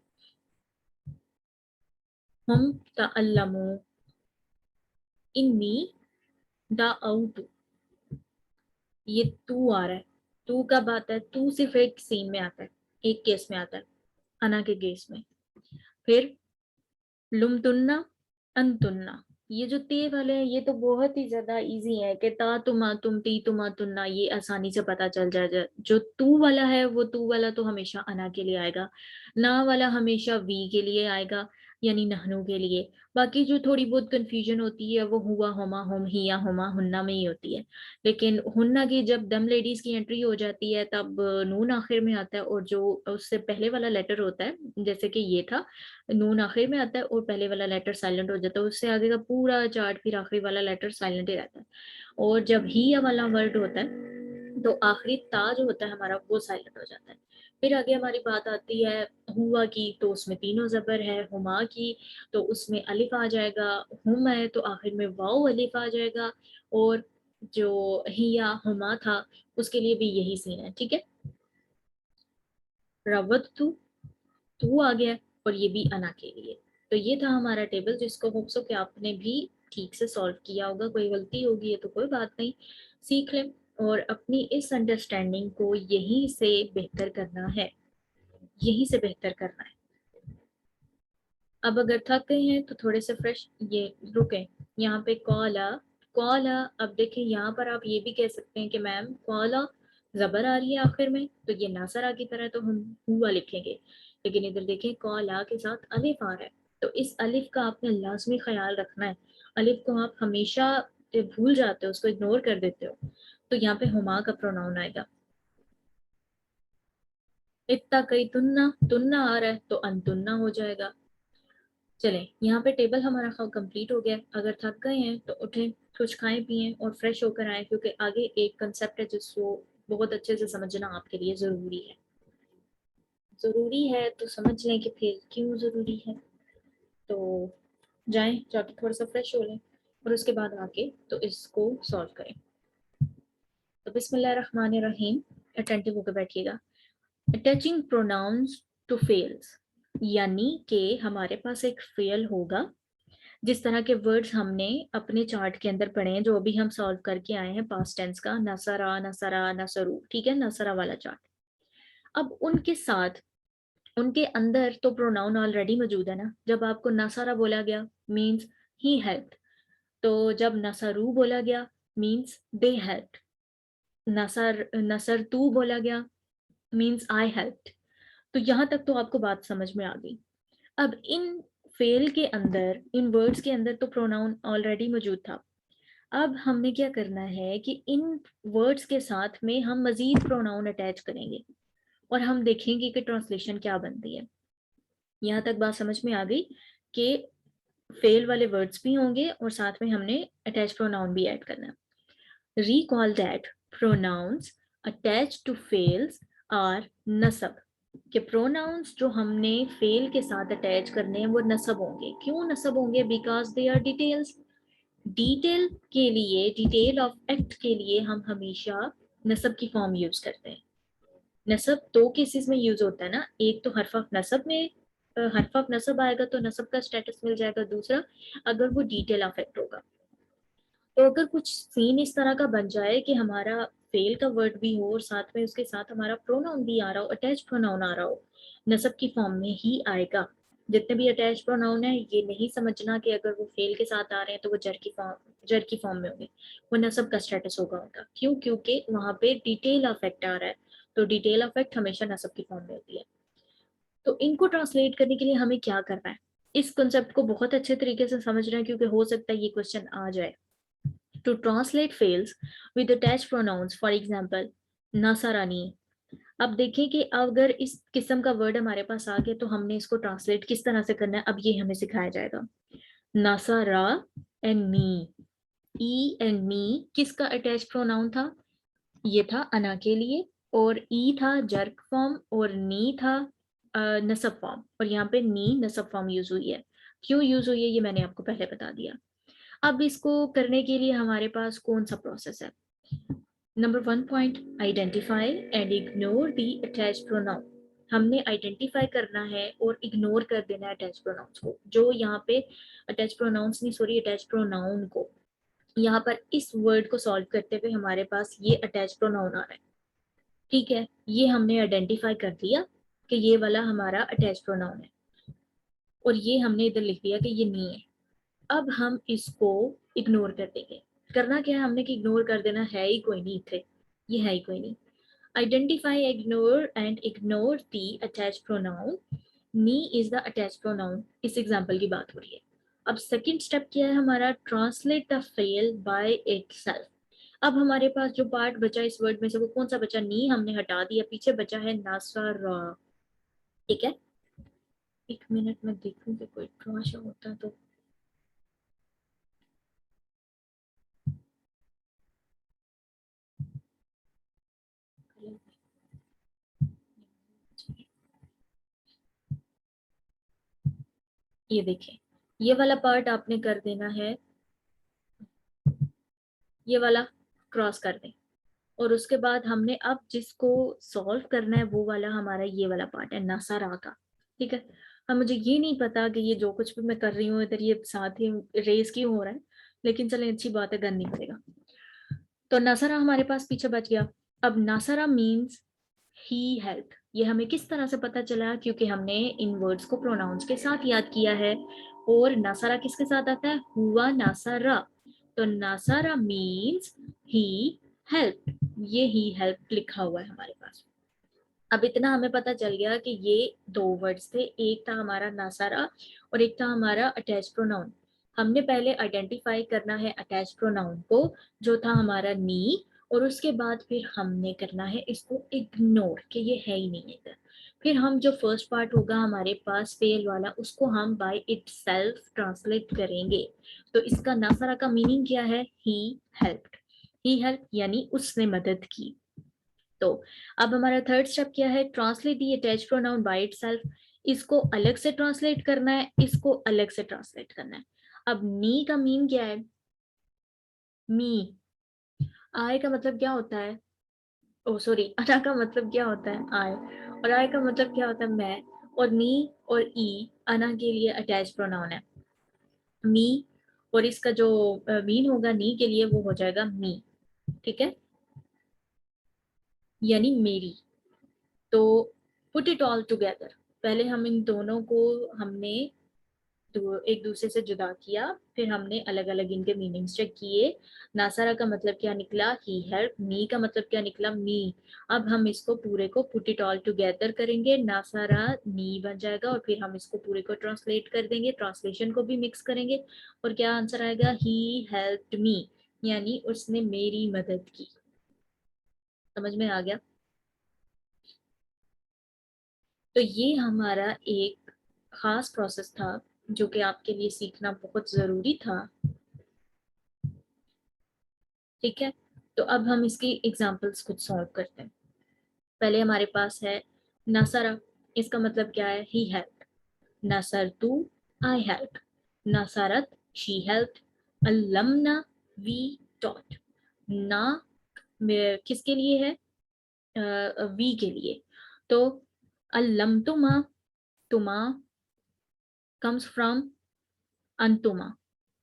हम तअल्लमू, इन्नी दाउतु, ये तू आ रहा है। तू कब आता है? तू सिर्फ एक सीन में आता है, एक केस में आता है, अना के केस में। फिर लुमतुन्ना अंतुन्ना, ये जो ते वाले हैं ये तो बहुत ही ज्यादा इजी है कि ता तुमा तुम ती तुमा तुन्ना, ये आसानी से पता चल जाए। जो तू वाला है वो तू वाला तो हमेशा अना के लिए आएगा, ना वाला हमेशा वी के लिए आएगा, यानी नहनु के लिए। बाकी जो थोड़ी बहुत कंफ्यूजन होती है वो हुआ होमा होम हिया होमा हुन्ना में ही होती है। लेकिन हुन्ना की जब दम लेडीज की एंट्री हो जाती है तब नून आखिर में आता है, और जो उससे पहले वाला लेटर होता है जैसे कि ये था, नून आखिर में आता है और पहले वाला लेटर साइलेंट हो जाता है। उससे आगे का पूरा चार्ट फिर आखिरी वाला लेटर साइलेंट ही रहता है। और जब ही वाला वर्ड होता है तो आखिरी ता जो होता है हमारा वो साइलेंट हो जाता है। फिर आगे हमारी बात आती है हुआ की, तो उसमें तीनों जबर है। हुमा की तो उसमें अलिफ आ जाएगा। हुम है तो आखिर में वाओ अलिफ आ जाएगा। और जो हिया हुमा था उसके लिए भी यही सीन है, ठीक है। रवत तू आ गया, और ये भी अना के लिए। तो ये था हमारा टेबल, जिसको होप सो कि आपने भी ठीक से सॉल्व किया होगा। कोई गलती होगी है तो कोई बात नहीं, सीख लें। और अपनी इस अंडरस्टैंडिंग को यहीं से बेहतर करना है, यहीं से बेहतर करना है। अब अगर थक गए हैं तो थोड़े से फ्रेश ये रुके। यहाँ पे कॉला, कॉला, अब देखें यहाँ पर आप ये भी कह सकते हैं कि मैम कॉला जबर आ रही है आखिर में, तो ये नासरा की तरह तो हम हुआ लिखेंगे। लेकिन इधर देखें कॉला के साथ अलिफ आ रहा है, तो इस अलिफ का आपने लाजमी ख्याल रखना है। अलिफ को आप हमेशा भूल जाते हो, उसको इग्नोर कर देते हो। तो यहाँ पे हुमा का प्रोनाउन आएगा। इत्ता कई तुन्ना, तुन्ना आ रहा है तो अनतुन्ना हो जाएगा। चलें, यहाँ पे टेबल हमारा कंप्लीट हो गया। अगर थक गए हैं तो उठें, कुछ खाएं पिएं और फ्रेश होकर आएं, क्योंकि आगे एक कंसेप्ट है जिसको बहुत अच्छे से समझना आपके लिए ज़रूरी है। ज़रूरी है तो समझ लें कि फिर क्यों ज़रूरी है। तो जाएं, जाके थोड़ा सा फ्रेश हो लें और उसके बाद आके तो इसको सॉल्व करें। तो बिस्मिल्लाहिर्रहमानिर्रहीम, अटेंटिव होकर बैठिएगा। अटैचिंग प्रोनाउंस टू फेल्स, यानी कि हमारे पास एक फेल होगा। जिस तरह के वर्ड्स हमने अपने चार्ट के अंदर पढ़े हैं, जो अभी हम सॉल्व करके आए हैं पास्ट टेंस का, नसरा नसरा नसरू, ठीक है, नसरा वाला चार्ट। अब उनके साथ, उनके अंदर तो प्रोनाउन ऑलरेडी मौजूद है ना। जब आपको नसरा बोला गया मीन्स ही हेल्प्ड, तो जब नसरू बोला गया मीन्स दे हेल्प्ड। नसर तू बोला गया मीन्स आई हेल्प्ड। तो यहाँ तक तो आपको बात समझ में आ गई। अब इन फेल के अंदर, इन वर्ड्स के अंदर तो प्रोनाउन ऑलरेडी मौजूद था। अब हमने क्या करना है कि इन वर्ड्स के साथ में हम मजीद प्रोनाउन अटैच करेंगे और हम देखेंगे कि ट्रांसलेशन क्या बनती है। यहाँ तक बात समझ में आ गई कि फेल वाले वर्ड्स भी होंगे और साथ में हमने अटैच प्रोनाउन भी ऐड करना है। Recall that pronouns attach to फेल्स आर नसब, कि प्रोनाउंस जो हमने फेल के साथ अटैच करने हैं वो नसब होंगे। क्यों नसब होंगे? Because they are details. Detail के लिए, डिटेल ऑफ एक्ट के लिए हम हमेशा नसब की फॉर्म यूज करते हैं। नसब दो केसेस में यूज होता है ना, एक तो हर्फ ऑफ नसब में, हर्फ ऑफ नसब आएगा तो नसब का स्टेटस मिल जाएगा। दूसरा अगर वो डिटेल ऑफ एक्ट होगा। तो अगर कुछ सीन इस तरह का बन जाए कि हमारा फेल का वर्ड भी हो और साथ में उसके साथ हमारा प्रोनाउन भी आ रहा हो, अटैच प्रोनाउन आ रहा हो, नसब की फॉर्म में ही आएगा। जितने भी अटैच प्रोनाउन है ये नहीं समझना कि अगर वो फेल के साथ आ रहे हैं तो वो जर की फॉर्म में होंगे, वो नसब का स्टेटस होगा उनका। क्यों? क्योंकि वहां पे डिटेल अफेक्ट आ रहा है, तो डिटेल अफेक्ट हमेशा नसब की फॉर्म में होती है। तो इनको ट्रांसलेट करने के लिए हमें क्या करना है, इस कंसेप्ट को बहुत अच्छे तरीके से समझना है, क्योंकि हो सकता है ये क्वेश्चन आ जाए। टू ट्रांसलेट फेल्स with attached pronouns, for example नासारानी। अब देखिए कि अगर इस किस्म का वर्ड हमारे पास आ गया तो हमने इसको ट्रांसलेट किस तरह से करना है, अब ये हमें सिखाया जाएगा। नासारा एंड नी, ई एंड नी किसका अटैच प्रोनाउन था? ये था अना के लिए, और ई था जर्क फॉर्म, और नी था नसब फॉर्म, और यहाँ पे नी नसब फॉर्म यूज हुई है। क्यों यूज हुई है ये मैंने आपको पहले बता दिया। अब इसको करने के लिए हमारे पास कौन सा प्रोसेस है? Number 1 point, identify and ignore the attach pronoun. हमने आइडेंटिफाई करना है और इग्नोर कर देना है अटैच प्रोनाउंस को, जो यहाँ पे अटैच प्रोनाउंस नहीं, सॉरी, अटैच प्रोनाउन को। यहाँ पर इस वर्ड को सॉल्व करते हुए हमारे पास ये अटैच प्रोनाउन आ रहा है, ठीक है, ये हमने आइडेंटिफाई कर दिया कि ये वाला हमारा अटैच प्रोनाउन है, और ये हमने इधर लिख दिया कि ये नहीं है। अब हम इसको इग्नोर कर देंगे। करना क्या है हमने कि इग्नोर कर देना, है ही कोई नहीं थे, ये है ही कोई नहीं। Identify, ignore and ignore the attach pronoun. Me is the attach pronoun, इस एग्जांपल की बात हो रही है। अब सेकंड स्टेप क्या है हमारा? Translate the fail by itself. अब हमारे पास जो पार्ट बचा इस वर्ड में से वो कौन सा बचा? नी हमने हटा दिया, पीछे बचा है नासारा, ठीक है। एक मिनट में देखूं कि कोई ड्रॉ होता है तो। ये देखें, ये वाला पार्ट आपने कर देना है, ये वाला क्रॉस कर दें, और उसके बाद हमने अब जिसको सॉल्व करना है वो वाला हमारा ये वाला पार्ट है नासारा का, ठीक है। अब मुझे ये नहीं पता कि ये जो कुछ भी मैं कर रही हूँ इधर ये साथ ही रेस क्यों हो रहा है, लेकिन चलें अच्छी बात है, करनी पड़ेगा। तो नासारा हमारे पास पीछे बच गया। अब नासारा मीन्स ही हेल्प। ये हमें किस तरह से पता चला? क्योंकि हमने इन वर्ड्स को प्रोनाउंस के साथ याद किया है, और नासारा किसके साथ आता है? हुआ नासारा। तो नासारा मीन्स ही हेल्प, ये ही हेल्प लिखा हुआ है हमारे पास। अब इतना हमें पता चल गया कि ये दो वर्ड्स थे, एक था हमारा नासारा और एक था हमारा अटैच प्रोनाउन। हमने पहले आइडेंटिफाई करना है अटैच प्रोनाउन को, जो था हमारा नी, और उसके बाद फिर हमने करना है इसको इग्नोर कि ये है ही नहीं इधर। फिर हम जो फर्स्ट पार्ट होगा हमारे पास फेल वाला, उसको हम बाय इटसेल्फ ट्रांसलेट करेंगे। तो इसका नासारा का मीनिंग क्या है? ही हेल्प्ड, ही हेल्प यानी उसने मदद की। तो अब हमारा थर्ड स्टेप क्या है? Translate the attach pronoun by itself. इसको अलग से ट्रांसलेट करना है, इसको अलग से ट्रांसलेट करना है। अब नी का मीन क्या है? मी। आय का मतलब क्या होता है? ओ सॉरी, अना का मतलब क्या होता है? आय। और आय का मतलब क्या होता है? मैं। और नी और ई अना के लिए अटैच प्रोनाउन है। मी, और इसका जो मीन होगा नी के लिए वो हो जाएगा मी, ठीक है, यानी मेरी। तो पुट इट ऑल टुगेदर, पहले हम इन दोनों को हमने एक दूसरे से जुदा किया, फिर हमने अलग अलग इनके मीनिंग्स चेक किए। नासारा का मतलब क्या निकला? ही हेल्प। मी का मतलब क्या निकला? मी। अब हम इसको पूरे को पुट इट ऑल टुगेदर करेंगे, नासारा नी बन जाएगा, और फिर हम इसको पूरे को ट्रांसलेट कर देंगे, ट्रांसलेशन को भी मिक्स करेंगे, और क्या आंसर आएगा? ही हेल्प्ड मी, यानी उसने मेरी मदद की। समझ में आ गया? तो ये हमारा एक खास प्रोसेस था जो कि आपके लिए सीखना बहुत जरूरी था, ठीक है। तो अब हम इसकी एग्जांपल्स कुछ सॉल्व करते हैं। पहले हमारे पास है नसरा, इसका मतलब क्या है? ही हेल्प। नसर तू, आई हेल्प। नसरत, शी हेल्प। अल्लमना, वी टॉट। ना किसके लिए है? वी के लिए। तो अल्लमतुमा, तुमा comes from antuma,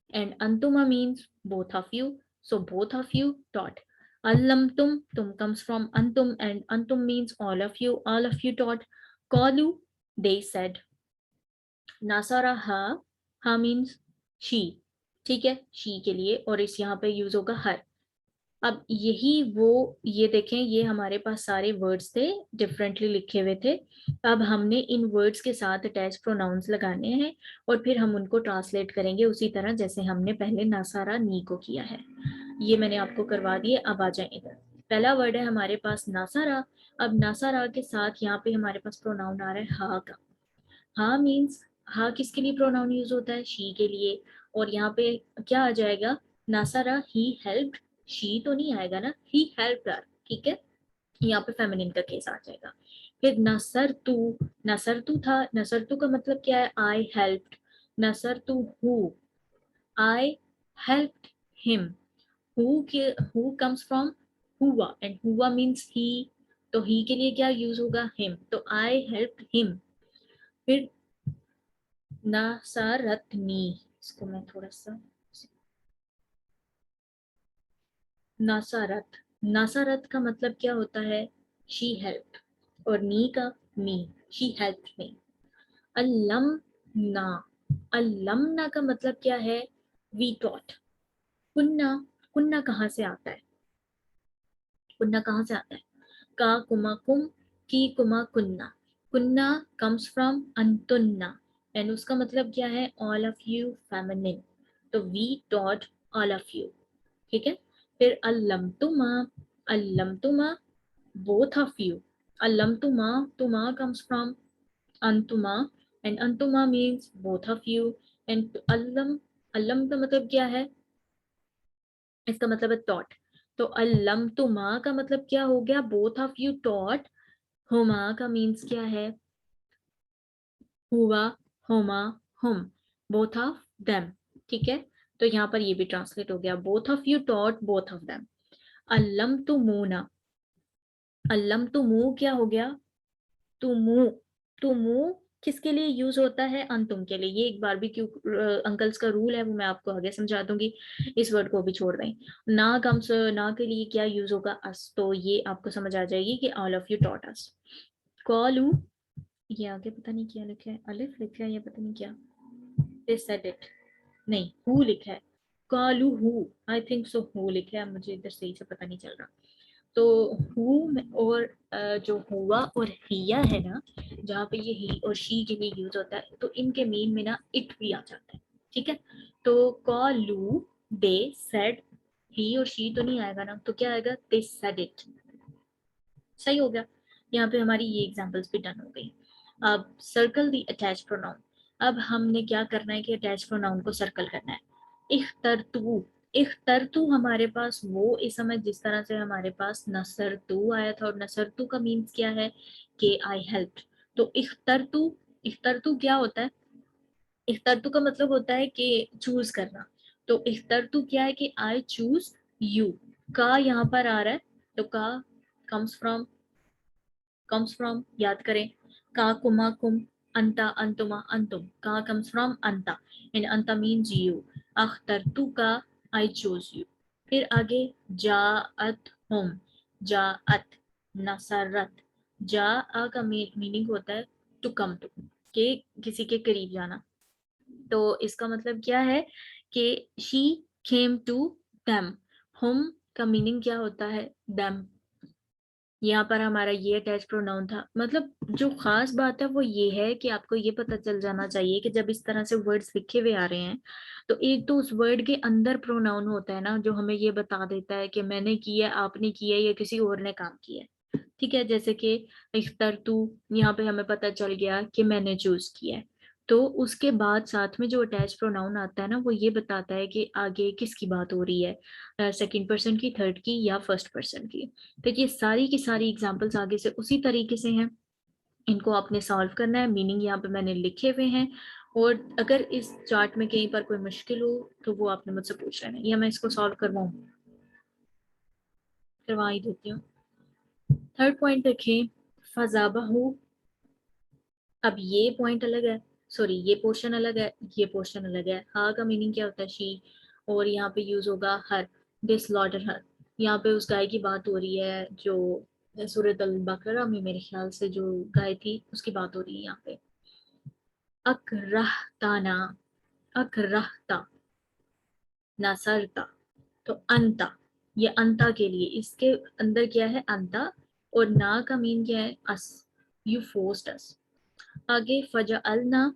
and antuma means both of you, so both of you taught. Allamtum, tum comes from antum, and antum means all of you taught. Kalu, they said. नासारा हा मीन्स शी, ठीक है, शी के लिए, और इस यहाँ पे यूज होगा हर। अब यही वो, ये देखें, ये हमारे पास सारे वर्ड्स थे, डिफरेंटली लिखे हुए थे। अब हमने इन वर्ड्स के साथ अटैच प्रोनाउंस लगाने हैं और फिर हम उनको ट्रांसलेट करेंगे उसी तरह जैसे हमने पहले नासारा नी को किया है। ये मैंने आपको करवा दिए। अब आ जाए इधर। पहला वर्ड है हमारे पास नासारा। अब नासारा के साथ यहाँ पे हमारे पास प्रोनाउन आ रहा है हा का। हा मीन्स, हा किसके लिए प्रोनाउन यूज होता है? शी के लिए। और यहाँ पे क्या आ जाएगा? नासारा ही हेल्प्ड, शी तो नहीं आएगा ना, ही हेल्प्ड हर, ठीक है, यहाँ पे फेमिनिन का केस आ जाएगा। फिर नसर तू, नसर तू था, नसर तू का मतलब क्या है? आई हेल्प्ड। नसर तू हु, आई हेल्प्ड हिम। हु कम्स फ्रॉम हुआ, एंड हुआ मीन्स ही, तो ही के लिए क्या यूज होगा? हिम, तो आई हेल्प्ड हिम। फिर नासारतनी, इसको मैं थोड़ा सा, नासारत, नासारत का मतलब क्या होता है? शी हेल्प, और नी का मी, शी हेल्प मी। अल्लम ना, अल्लमना का मतलब क्या है? We taught. कुन्ना, कुन्ना कहाँ से आता है? कुन्ना कहाँ से आता है? का कुमा कुम, की कुमा कुन्ना। कुन्ना कम्स फ्रॉम अंतुन्ना, एंड उसका मतलब क्या है? All of you, feminine. तो we taught all of you, ठीक है। फिर अल्लमतुमा, अल्लमतुमा बोथ ऑफ यू। अल्लमतुमा, तुमा comes from antuma, and antuma means both of you, and allam, allam का मतलब क्या है? इसका मतलब है taught। तो अल्लम तुमा का मतलब क्या हो गया? Both of you taught। Huma का मीन्स क्या है? हुआ, हुमा, हुम, बोथ ऑफ देम, ठीक है। तो यहाँ पर ये भी ट्रांसलेट हो गया, both of you taught both of them. अल्लम तुमूना, अल्लम तुमू क्या हो गया? तुमु, तुमु किसके लिए यूज होता है? अंतुम के लिए। ये एक बार भी क्यों अंकल्स का रूल है वो मैं आपको आगे समझा दूंगी, इस वर्ड को भी छोड़ दें। ना कम्स, ना के लिए क्या यूज होगा? अस, तो ये आपको समझ आ जाएगी कि all of you taught us. कॉलू, ये आगे पता नहीं क्या लिखा है, अलिफ लिखा है या पता नहीं क्या, दे सेड इट, नहीं हु लिखा है, कॉलू हु, आई थिंक सो हु लिखा है, मुझे इधर सही से पता नहीं चल रहा। तो हु और जो हुआ और हिया है ना, जहाँ पे ये ही और शी के लिए यूज होता है, तो इनके मीन में ना इट भी आ जाता है, ठीक है। तो कॉलू, दे सेड, ही और शी तो नहीं आएगा ना, तो क्या आएगा? दे सेड इट। सही हो गया। यहाँ पे हमारी ये एग्जांपल्स भी डन हो गई। अब सर्कल दी अटैच प्रोनाउन। अब हमने क्या करना है कि अटैच प्रोनाउन को सर्कल करना है। इख्तरतू, इख्तरतू हमारे पास वो इसम है जिस तरह से हमारे पास नसरतू आया था, और नसरतू का मीन्स क्या है? कि आई हेल्प्ड। तो इख्तरतू, इख्तरतू क्या होता है? इख्तरतू का मतलब होता है कि चूज करना। तो इख्तरतू क्या है? कि आई चूज यू। का यहाँ पर आ रहा है, तो का कम्स फ्रॉम, comes from, याद करें, का कुमा कुम, अंता अंतुमा अंतुम, का comes from anta, and anta means you। अख्तरतु का, I chose you। फिर आगे जाअत हम, जाअत, नसरत, जा आ का मीनिंग होता है टू कम टू, के किसी के करीब जाना। तो इसका मतलब क्या है कि शी केम टू देम। हम का मीनिंग क्या होता है? देम। यहाँ पर हमारा ये अटैच प्रोनाउन था। मतलब जो खास बात है वो ये है कि आपको ये पता चल जाना चाहिए कि जब इस तरह से वर्ड्स लिखे हुए आ रहे हैं, तो एक तो उस वर्ड के अंदर प्रोनाउन होता है ना, जो हमें ये बता देता है कि मैंने किया, आपने किया, या किसी और ने काम किया है, ठीक है। जैसे कि इख्तर तू, यहाँ पे हमें पता चल गया कि मैंने चूज किया है। तो उसके बाद साथ में जो अटैच प्रोनाउन आता है ना, वो ये बताता है कि आगे किसकी बात हो रही है, सेकंड पर्सन की, थर्ड की, या फर्स्ट पर्सन की। तो ये सारी की सारी एग्जांपल्स आगे से उसी तरीके से हैं। इनको आपने सॉल्व करना है, मीनिंग यहाँ पे मैंने लिखे हुए हैं। और अगर इस चार्ट में कहीं पर कोई मुश्किल हो तो वो आपने मुझसे पूछ लेना है, या मैं इसको सॉल्व करवाऊँ, करवा ही देती हूँ। थर्ड पॉइंट देखें, फजाबहू। अब ये पॉइंट अलग है, सॉरी ये पोर्शन अलग है, ये पोर्शन अलग है। हा का मीनिंग क्या होता है? शी। और यहाँ पे यूज होगा हर, दे स्लॉटर हर। यहाँ पे उस गाय की बात हो रही है जो सूरत अल बकरा में मेरे ख्याल से जो गाय थी उसकी बात हो रही है यहाँ पे। अकरहताना, अकरहता, नसरता, तो अंता, ये अंता के लिए, इसके अंदर क्या है अंता, और ना का मीन क्या है अस, यू फोर्स्ड अस। आगे फजअलना,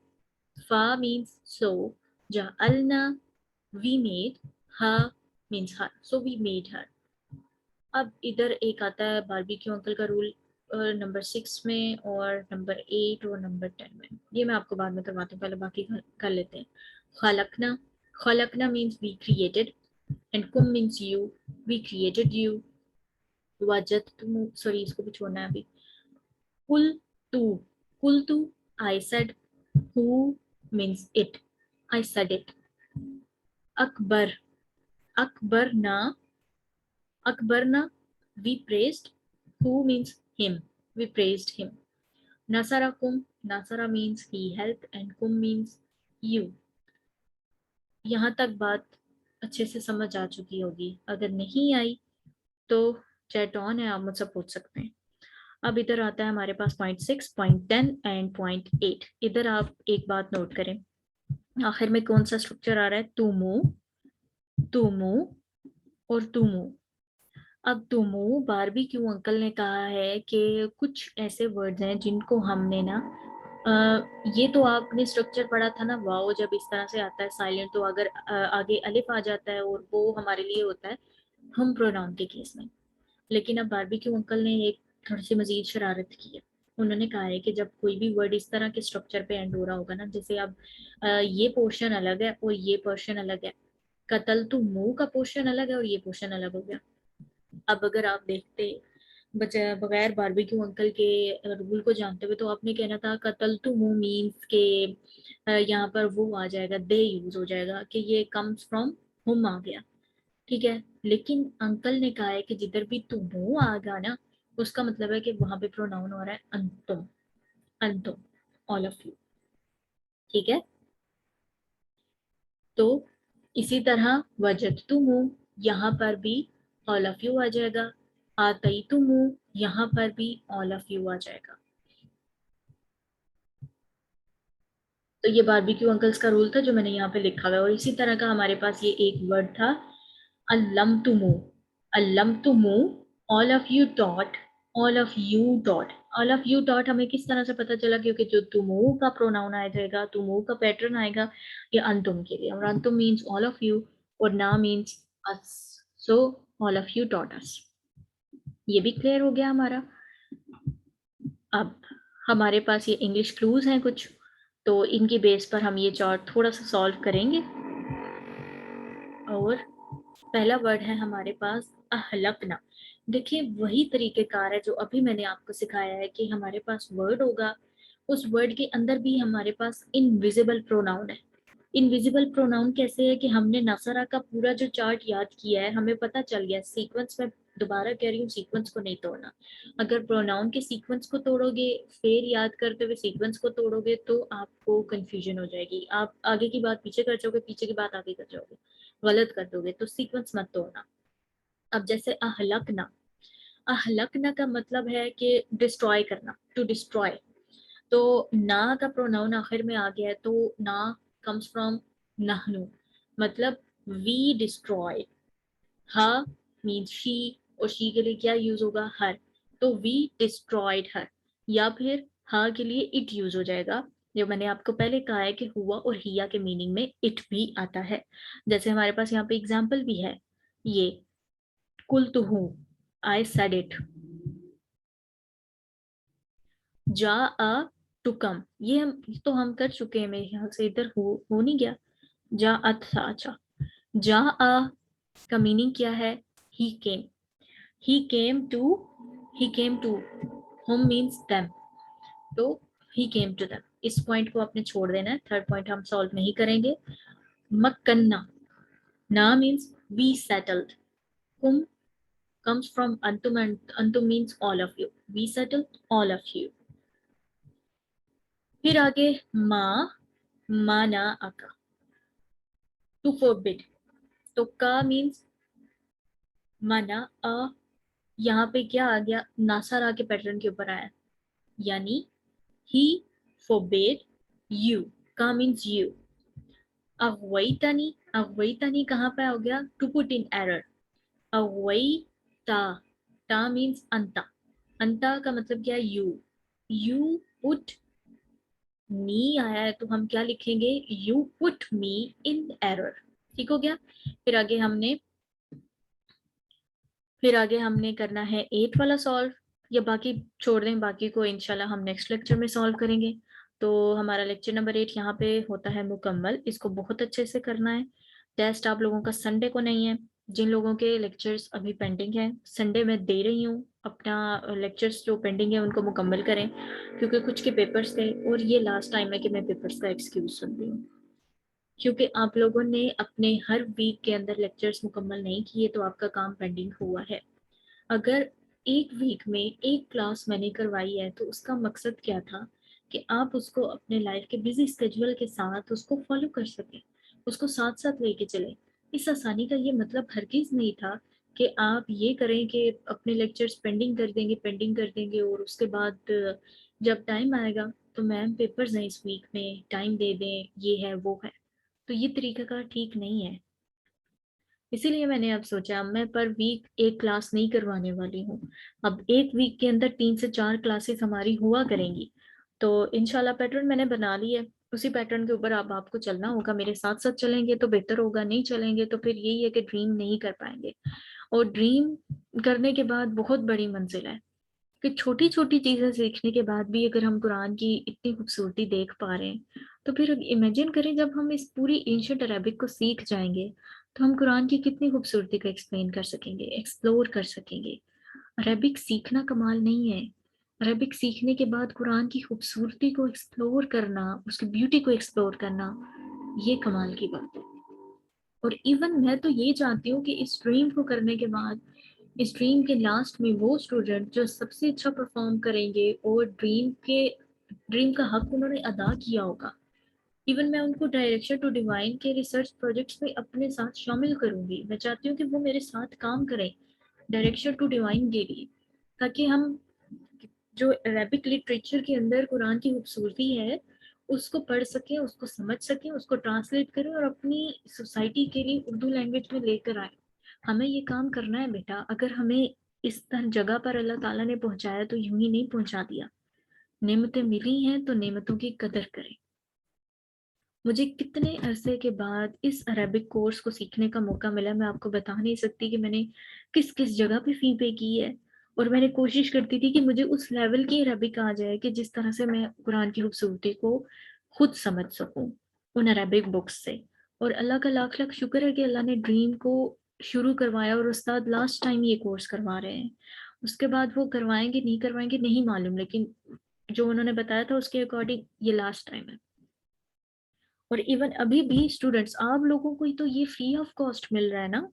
फा मीन्स सो, जअलना वी मेड, हा means her, so we made her. अब इधर एक आता है बारबेक्यू अंकल का रूल नंबर 6 में, और नंबर 8 और नंबर 10 में। ये मैं आपको बाद में करवाती हूँ, पहले बाकी कर लेते हैं। खलकना, खलकना मीन्स वी क्रिएटेड, एंड कुम means you, we created you. वजद तुम, सॉरी इसको भी छोड़ना है अभी। कुल तू, कुल तू, I said, who means it, I said it. Akbar, Akbar ना, Akbarna, we praised. Who means him. We praised him. Nasarakum, Nasara means he helped, and kum means you. यहाँ तक बात अच्छे से समझ आ चुकी होगी। अगर नहीं आई तो चैट ऑन है, आप मुझसे पूछ सकते हैं। अब इधर आता है हमारे पास पॉइंट 6, पॉइंट 10 एंड पॉइंट 8। इधर आप एक बात नोट करें, आखिर में कौन सा स्ट्रक्चर आ रहा है, तुमु, तुमु और तुमु। अब तुमो बारबेक्यू अंकल ने कहा है कि कुछ ऐसे वर्ड्स हैं जिनको हमने ना ये तो आपने स्ट्रक्चर पढ़ा था ना, वाओ जब इस तरह से आता है साइलेंट तो अगर आगे अलिफ आ जाता है, और वो हमारे लिए होता है हम प्रोनाउन के केस में। लेकिन अब बारबेक्यू अंकल ने एक थोड़ी सी मजीद शरारत की है। उन्होंने कहा है कि जब कोई भी वर्ड इस तरह के स्ट्रक्चर पे एंड हो रहा होगा ना, जैसे अब ये पोर्शन अलग है और ये पोर्शन अलग है, कतल तो मुंह का पोर्शन अलग है और ये पोर्शन अलग हो गया। अब अगर आप देखते बगैर बारबेक्यू अंकल के रूल को जानते हुए, तो आपने कहना था कतल टू मू मीन्स के यहाँ पर वो आ जाएगा, दे यूज हो जाएगा कि ये कम्स फ्रॉम हुम आ गया, ठीक है। लेकिन अंकल ने कहा है कि जिधर भी तुम आ गया ना, उसका मतलब है कि वहां पे प्रोनाउन हो रहा है अंतुम, अंतुम, ऑल ऑफ यू, ठीक है। तो इसी तरह वजद तुम, यहाँ पर भी ऑल ऑफ यू आ जाएगा। आतई तुम, यहाँ पर भी ऑल ऑफ यू आ जाएगा। तो ये बारबेक्यू अंकल्स का रूल था जो मैंने यहाँ पे लिखा हुआ है। और इसी तरह का हमारे पास ये एक वर्ड था, अल्लम तुमु, अल्लम तुमु, all of you taught, all of you taught. All of you taught हमें किस तरह से पता चला, क्योंकि जो तुमु का प्रोनाउन आ जाएगा, तुमु का पैटर्न आएगा ये अंतुम के लिए, और अंतुम मीन्स ऑल ऑफ यू, और ना means us, so all of you taught अस। ये भी क्लियर हो गया हमारा। अब हमारे पास ये इंग्लिश क्लूज हैं कुछ, तो इनकी बेस पर हम ये चार्ट थोड़ा सा सॉल्व करेंगे। और पहला वर्ड है हमारे पास अहलकना। देखिए वही तरीकेकार है जो अभी मैंने आपको सिखाया है कि हमारे पास वर्ड होगा, उस वर्ड के अंदर भी हमारे पास इनविजिबल प्रोनाउन है। इनविजिबल प्रोनाउन कैसे है कि हमने नसरा का पूरा जो चार्ट याद किया है, हमें पता चल गया सीक्वेंस में, दोबारा कह रही हूँ सीक्वेंस को नहीं तोड़ना। अगर प्रोनाउन के सीक्वेंस को तोड़ोगे, फिर याद करते हुए सीक्वेंस को तोड़ोगे, तो आपको कंफ्यूजन हो जाएगी, आप आगे की बात पीछे कर जाओगे, पीछे की बात आगे कर जाओगे, गलत कर दोगे। तो सीक्वेंस मत तोड़ना। अब जैसे अहलकना, अहलकना का मतलब है कि डिस्ट्रॉय करना, टू डिस्ट्रॉय। तो ना का प्रोनाउन आखिर में आ गया है, तो ना कम्स फ्रॉम नहनु, मतलब वी डिस्ट्रॉय। हा मीन्स शी, और शी के लिए क्या यूज होगा, हर, तो वी डिस्ट्रॉयड हर। या फिर हा के लिए इट यूज हो जाएगा, जो मैंने आपको पहले कहा है कि हुआ और हिया के मीनिंग में इट भी आता है। जैसे हमारे पास यहाँ पे एग्जाम्पल भी है, ये कुल तो हूँ, आई सेड इट। जा अ टू कम, ये हम कर चुके हैं मेरे ख्याल से, इधर हो नहीं गया। जा अ था, अच्छा। जा अ का मीनिंग क्या है, he came, he came to, he came to होम मीन्स देम, तो ही केम टू देम। इस पॉइंट को आपने छोड़ देना है, थर्ड पॉइंट हम सॉल्व नहीं करेंगे। मक्कन्ना, ना मीन्स वी सेटल्ड, कुम comes from antum, and antum means all of you, we settled all of you। फिर आगे मा, माना आका, टू फोरबिड, तो का मीन्स माना अ, यहाँ पे क्या आ गया, नासारा के पैटर्न के ऊपर आया, यानी ही forbade you, का मीन्स यू। अगवैतनी, अगवैतनी कहाँ पे हो गया? To put in error. अगवैता, ता मीन्स अंता, अंता का मतलब क्या है? यू। यू पुट मी आया है तो हम क्या लिखेंगे? You put me in error. ठीक हो गया। फिर आगे हमने फिर आगे हमने करना है 8 वाला सॉल्व, या बाकी छोड़ दें, बाकी को इंशाल्लाह हम नेक्स्ट लेक्चर में सॉल्व करेंगे। तो हमारा लेक्चर नंबर 8 यहाँ पे होता है मुकम्मल। इसको बहुत अच्छे से करना है। टेस्ट आप लोगों का संडे को नहीं है। जिन लोगों के लेक्चर्स अभी पेंडिंग है, संडे में दे रही हूँ अपना लेक्चर्स जो पेंडिंग है उनको मुकम्मल करें, क्योंकि कुछ के पेपर्स थे और ये लास्ट टाइम है कि मैं पेपर्स का एक्सक्यूज सुन रही हूँ। क्योंकि आप लोगों ने अपने हर वीक के अंदर लेक्चर्स मुकम्मल नहीं किए तो आपका काम पेंडिंग हुआ है। अगर एक वीक में एक क्लास मैंने करवाई है तो उसका मकसद क्या था? कि आप उसको अपने लाइफ के बिजी स्केड्यूल के साथ उसको फॉलो कर सकें, उसको साथ साथ लेके चलें। इस आसानी का ये मतलब हरगिज नहीं था कि आप ये करें कि अपने लेक्चर्स पेंडिंग कर देंगे और उसके बाद जब टाइम आएगा तो मैम पेपर्स हैं इस वीक में, टाइम दे दें, ये है वो है। तो ये तरीका का ठीक नहीं है। इसीलिए मैंने अब सोचा मैं पर वीक एक क्लास नहीं करवाने वाली हूँ। अब एक वीक के अंदर 3 से 4 क्लासेस हमारी हुआ करेंगी। तो इंशाल्लाह पैटर्न मैंने बना लिया है। उसी पैटर्न के ऊपर अब आपको चलना होगा, मेरे साथ साथ चलेंगे तो बेहतर होगा, नहीं चलेंगे तो फिर यही है कि ड्रीम नहीं कर पाएंगे। और ड्रीम करने के बाद बहुत बड़ी मंजिल है कि छोटी छोटी चीजें सीखने के बाद भी अगर हम कुरान की इतनी खूबसूरती देख पा रहे हैं, तो फिर इमेजिन करें जब हम इस पूरी एंशियंट अरबिक को सीख जाएंगे तो हम कुरान की कितनी खूबसूरती को एक्सप्लेन कर सकेंगे, एक्सप्लोर कर सकेंगे। अरबिक सीखना कमाल नहीं है। अरबिक सीखने के बाद कुरान की खूबसूरती को एक्सप्लोर करना, उसकी ब्यूटी को एक्सप्लोर करना, ये कमाल की बात है। और इवन मैं तो ये चाहती हूँ कि इस ड्रीम को करने के बाद इस ड्रीम के लास्ट में वो स्टूडेंट जो सबसे अच्छा परफॉर्म करेंगे और ड्रीम का हक उन्होंने अदा किया होगा, इवन मैं उनको डायरेक्शन टू डिवाइन के रिसर्च प्रोजेक्ट्स में अपने साथ शामिल करूंगी। मैं चाहती हूँ कि वो मेरे साथ काम करें डायरेक्शन टू डिवाइन के लिए, ताकि हम जो अरबिक लिटरेचर के अंदर कुरान की खूबसूरती है उसको पढ़ सकें, उसको समझ सकें, उसको ट्रांसलेट करें और अपनी सोसाइटी के लिए उर्दू लैंग्वेज में लेकर आए। हमें ये काम करना है बेटा। अगर हमें इस तरह जगह पर अल्लाह ताला ने पहुंचाया तो यूं ही नहीं पहुंचा दिया। नेमतें मिली हैं तो नेमतों की कदर करें। मुझे कितने अरसे के बाद इस अरेबिक कोर्स को सीखने का मौका मिला, मैं आपको बता नहीं सकती कि मैंने किस किस जगह पे फी पे की है। और मैंने कोशिश करती थी कि मुझे उस लेवल की अरेबिक आ जाए कि जिस तरह से मैं कुरान की खूबसूरती को खुद समझ सकूं उन अरेबिक बुक्स से। और अल्लाह का लाख लाख शुक्र है कि अल्लाह ने ड्रीम को शुरू करवाया और उस्ताद लास्ट टाइम ये कोर्स करवा रहे हैं। उसके बाद वो करवाएंगे नहीं करवाएंगे नहीं मालूम, लेकिन जो उन्होंने बताया था उसके अकॉर्डिंग ये लास्ट टाइम है। और इवन अभी भी स्टूडेंट्स आप लोगों को ही तो ये फ्री ऑफ कॉस्ट मिल रहा है ना।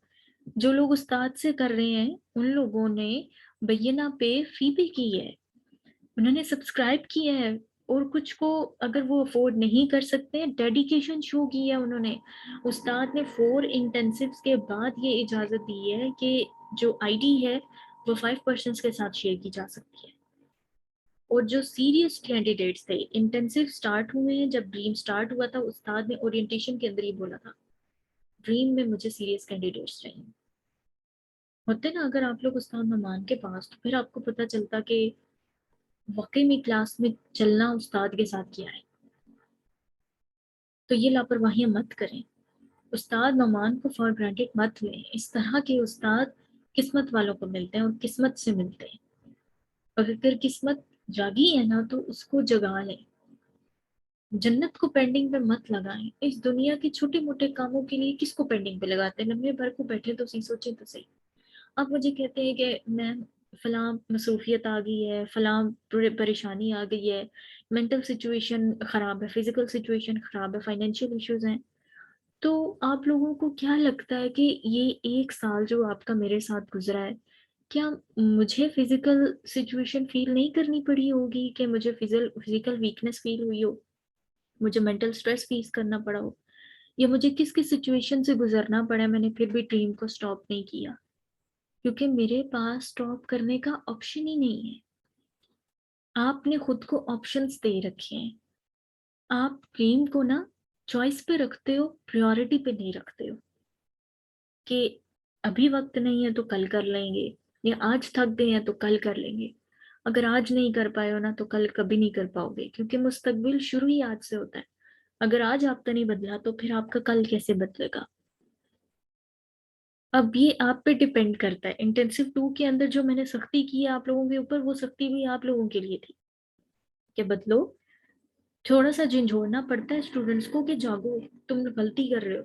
जो लोग उस्ताद से कर रहे हैं उन लोगों ने बैना पे फी भी की है, उन्होंने सब्सक्राइब किया है। और कुछ को अगर वो अफोर्ड नहीं कर सकते, डेडिकेशन शो की है उन्होंने। उस्ताद ने 4 इंटेंसिव्स के बाद ये इजाजत दी है कि जो आईडी है वो 5 पर्सन के साथ शेयर की जा सकती है। और जो सीरियस कैंडिडेट्स थे, इंटेंसिव स्टार्ट हुए हैं जब ड्रीम स्टार्ट हुआ था, उस्ताद ने ओरिएंटेशन के अंदर ही बोला था ड्रीम में मुझे सीरियस कैंडिडेट्स चाहिए होते ना। अगर आप लोग उस्ताद नमान के पास तो फिर आपको पता चलता कि वाकई में क्लास में चलना उस्ताद के साथ किया है। तो ये लापरवाहियां मत करें, उस्ताद नमान को फॉर ग्रांटेड मत लें। इस तरह के उस्ताद किस्मत वालों को मिलते हैं और किस्मत से मिलते हैं। और अगर किस्मत जागी है ना तो उसको जगा लें। जन्नत को पेंडिंग पे मत लगाएं। इस दुनिया के छोटे मोटे कामों के लिए किसको पेंडिंग पे लगाते हैं? लम्बे भर को बैठे तो सही, सोचे तो सही। आप मुझे कहते हैं कि मैम फलां मसरूफियत आ गई है, फलां परेशानी आ गई है, मेंटल सिचुएशन खराब है, फिजिकल सिचुएशन खराब है, फाइनेंशियल इश्यूज हैं। तो आप लोगों को क्या लगता है कि ये एक साल जो आपका मेरे साथ गुजरा है, क्या मुझे फिजिकल सिचुएशन फील नहीं करनी पड़ी होगी? कि मुझे फिजिकल वीकनेस फील हुई हो, मुझे मेंटल स्ट्रेस फेस करना पड़ा हो, या मुझे किस किस सिचुएशन से गुजरना पड़ा, मैंने फिर भी ड्रीम को स्टॉप नहीं किया? क्योंकि मेरे पास स्टॉप करने का ऑप्शन ही नहीं है। आपने खुद को ऑप्शंस दे रखे हैं। आप ड्रीम को ना चॉइस पे रखते हो, प्रायोरिटी पे नहीं रखते हो कि अभी वक्त नहीं है तो कल कर लेंगे, या आज थक गए हैं तो कल कर लेंगे। अगर आज नहीं कर पाए हो ना तो कल कभी नहीं कर पाओगे, क्योंकि मुस्तकबिल शुरू ही आज से होता है। अगर आज आपका नहीं बदला तो फिर आपका कल कैसे बदलेगा? अब ये आप पे डिपेंड करता है। इंटेंसिव 2 के अंदर जो मैंने सख्ती की है आप लोगों के ऊपर, वो सख्ती भी आप लोगों के लिए थी कि बदलो। थोड़ा सा झंझोड़ना पड़ता है स्टूडेंट्स को कि जागो, तुम गलती कर रहे हो।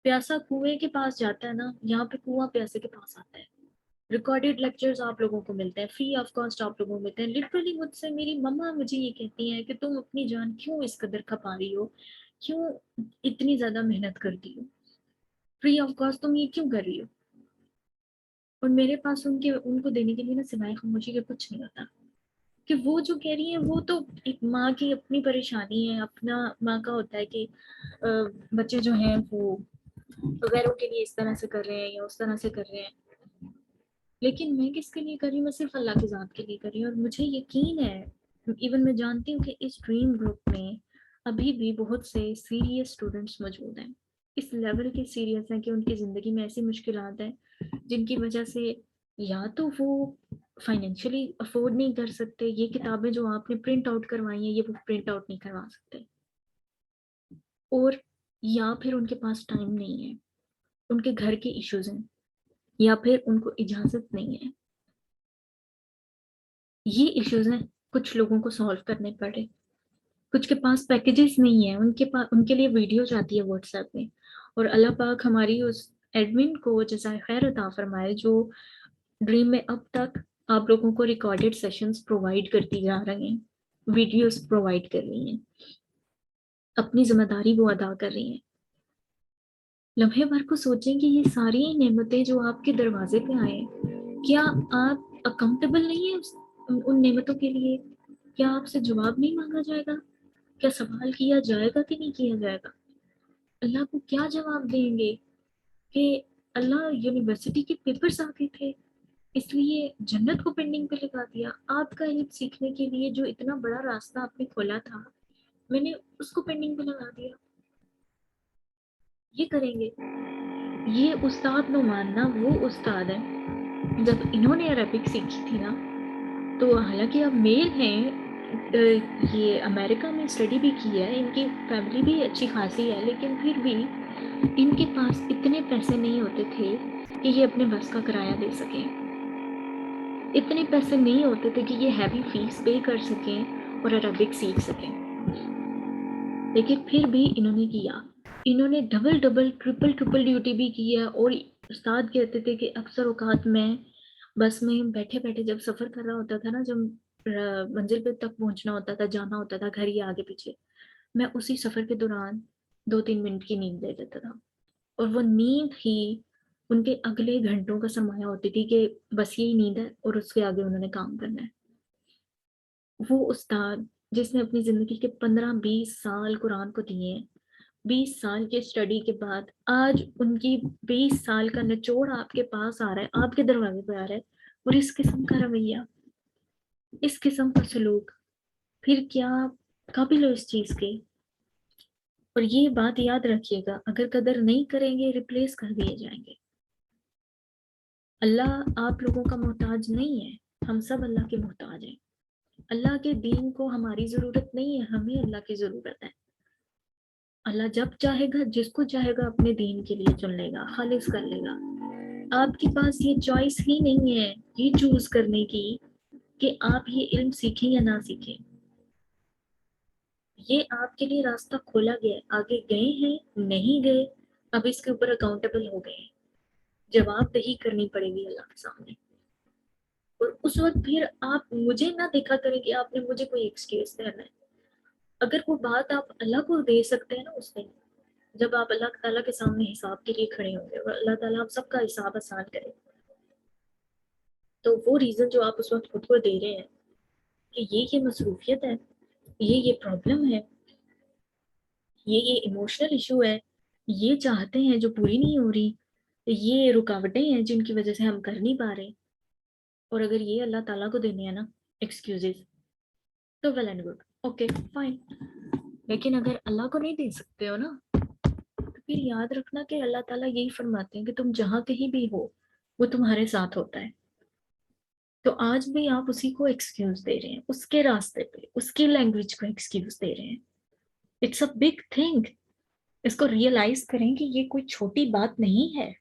प्यासा कुएं के पास जाता है ना, यहाँ पे कुआं प्यासे के पास आता है। रिकॉर्डेड लेक्चर्स आप लोगों को मिलते हैं, फ्री ऑफ कॉस्ट आप लोगों को मिलते हैं। लिटरली मुझसे मेरी मम्मा मुझे ये कहती है कि तुम अपनी जान क्यों इस कदर खपा रही हो, क्यों इतनी ज्यादा मेहनत करती हो, फ्री ऑफ कॉस्ट तुम ये क्यों कर रही हो? और मेरे पास उनके उनको देने के लिए ना सिवाय खामोशी के कुछ नहीं होता। कि वो जो कह रही है वो तो एक माँ की अपनी परेशानी है, अपना माँ का होता है कि बच्चे जो हैं वो गैरों के लिए इस तरह से कर रहे हैं या उस तरह से कर रहे हैं। लेकिन मैं किसके लिए कर रही हूँ? मैं सिर्फ अल्लाह की जात के लिए कर रही हूँ। और मुझे यकीन है, इवन मैं जानती हूँ कि इस ड्रीम ग्रुप में अभी भी बहुत से सीरियस स्टूडेंट्स मौजूद हैं। इस लेवल के सीरियस हैं कि उनकी ज़िंदगी में ऐसी मुश्किलात हैं जिनकी वजह से या तो वो फाइनेंशियली अफोर्ड नहीं कर सकते, ये किताबें जो आपने प्रिंट आउट करवाई हैं ये वो प्रिंट आउट नहीं करवा सकते, और या फिर उनके पास टाइम नहीं है, उनके घर के इश्यूज हैं, या फिर उनको इजाज़त नहीं है। ये इश्यूज हैं, कुछ लोगों को सॉल्व करने पड़े। कुछ के पास पैकेजेस नहीं है, उनके पास उनके लिए वीडियो जाती है व्हाट्सएप में। और अल्लाह पाक हमारी उस एडमिन को जज़ाए खैर अता फरमाए जो ड्रीम में अब तक आप लोगों को रिकॉर्डेड सेशंस प्रोवाइड करती जा रही हैं, वीडियोस प्रोवाइड कर रही हैं, अपनी जिम्मेदारी वो अदा कर रही हैं। लम्हे भर को सोचें कि ये सारी नेमतें जो आपके दरवाजे पे आए, क्या आप अकाउंटेबल नहीं है उन नेमतों के लिए? क्या आपसे जवाब नहीं मांगा जाएगा? क्या सवाल किया जाएगा कि नहीं किया जाएगा? अल्लाह को क्या जवाब देंगे कि अल्लाह यूनिवर्सिटी के पेपर्स आ गए थे इसलिए जन्नत को पेंडिंग पे लगा दिया? आपका इल्म सीखने के लिए जो इतना बड़ा रास्ता आपने खोला था, मैंने उसको पेंडिंग पे लगा दिया। ये करेंगे? ये उस्ताद नुमान ना वो उस्ताद है, जब इन्होंने अरबिक सीखी थी ना, तो हालांकि अब मेल हैं, ये अमेरिका में स्टडी भी की है, इनकी फैमिली भी अच्छी खासी है, लेकिन फिर भी इनके पास इतने पैसे नहीं होते थे कि ये अपने बस का किराया दे सकें। इतने पैसे नहीं होते थे कि ये हैवी फीस पे कर सकें और अरबिक सीख सकें। लेकिन फिर भी इन्होंने किया। इन्होंने double double triple triple duty भी की है। और उस्ताद कहते थे कि अक्सर औकात में बस में बैठे बैठे जब सफर कर रहा होता था ना, जब मंजिल पे तक पहुंचना होता था, जाना होता था घर या आगे पीछे, मैं उसी सफर के दौरान 2-3 मिनट की नींद ले लेता था। और वो नींद ही उनके अगले घंटों का सरमाया होती थी कि बस यही नींद है और उसके आगे उन्होंने काम करना है। वो उस्ताद जिसने अपनी जिंदगी के 15-20 साल कुरान को दिए हैं, 20 साल के स्टडी के बाद आज उनकी 20 साल का निचोड़ आपके पास आ रहा है, आपके दरवाजे पे आ रहा है, और इस किस्म का रवैया, इस किस्म का सलूक, फिर क्या काबिल हो इस चीज के? और ये बात याद रखिएगा, अगर कदर नहीं करेंगे रिप्लेस कर दिए जाएंगे। अल्लाह आप लोगों का मोहताज नहीं है, हम सब अल्लाह के मोहताज हैं। अल्लाह के दीन को हमारी जरूरत नहीं है, हमें अल्लाह की जरूरत है। अल्लाह जब चाहेगा जिसको चाहेगा अपने दीन के लिए चुन लेगा, खालिस कर लेगा। आपके पास ये चॉइस ही नहीं है ये चूज करने की कि आप ये इल्म सीखें या ना सीखें। ये आपके लिए रास्ता खोला गया, आगे गए हैं नहीं गए, अब इसके ऊपर अकाउंटेबल हो गए, जवाबदेही करनी पड़ेगी अल्लाह के सामने। और उस वक्त फिर आप मुझे ना देखा करें कि आपने मुझे कोई एक्सक्यूज देना है। अगर वो बात आप अल्लाह को दे सकते हैं ना उस दिन, जब आप अल्लाह ताला के सामने हिसाब के लिए खड़े होंगे और अल्लाह ताला आप सबका हिसाब आसान करे, तो वो रीजन जो आप उस वक्त खुद को दे रहे हैं कि ये मसरूफियत है, ये प्रॉब्लम है, ये इमोशनल इशू है, ये चाहते हैं जो पूरी नहीं हो रही, ये रुकावटें हैं जिनकी वजह से हम कर नहीं पा रहे, और अगर ये अल्लाह ताला को देने हैं ना एक्सक्यूजेस, तो well and good. Okay fine, लेकिन अगर अल्लाह को नहीं दे सकते हो ना, तो फिर याद रखना कि अल्लाह ताला यही फरमाते हैं कि तुम जहां कहीं भी हो वो तुम्हारे साथ होता है। तो आज भी आप उसी को एक्सक्यूज दे रहे हैं, उसके रास्ते पे उसकी लैंग्वेज को एक्सक्यूज दे रहे हैं। It's a big thing. इसको रियलाइज करें कि ये कोई छोटी बात नहीं है।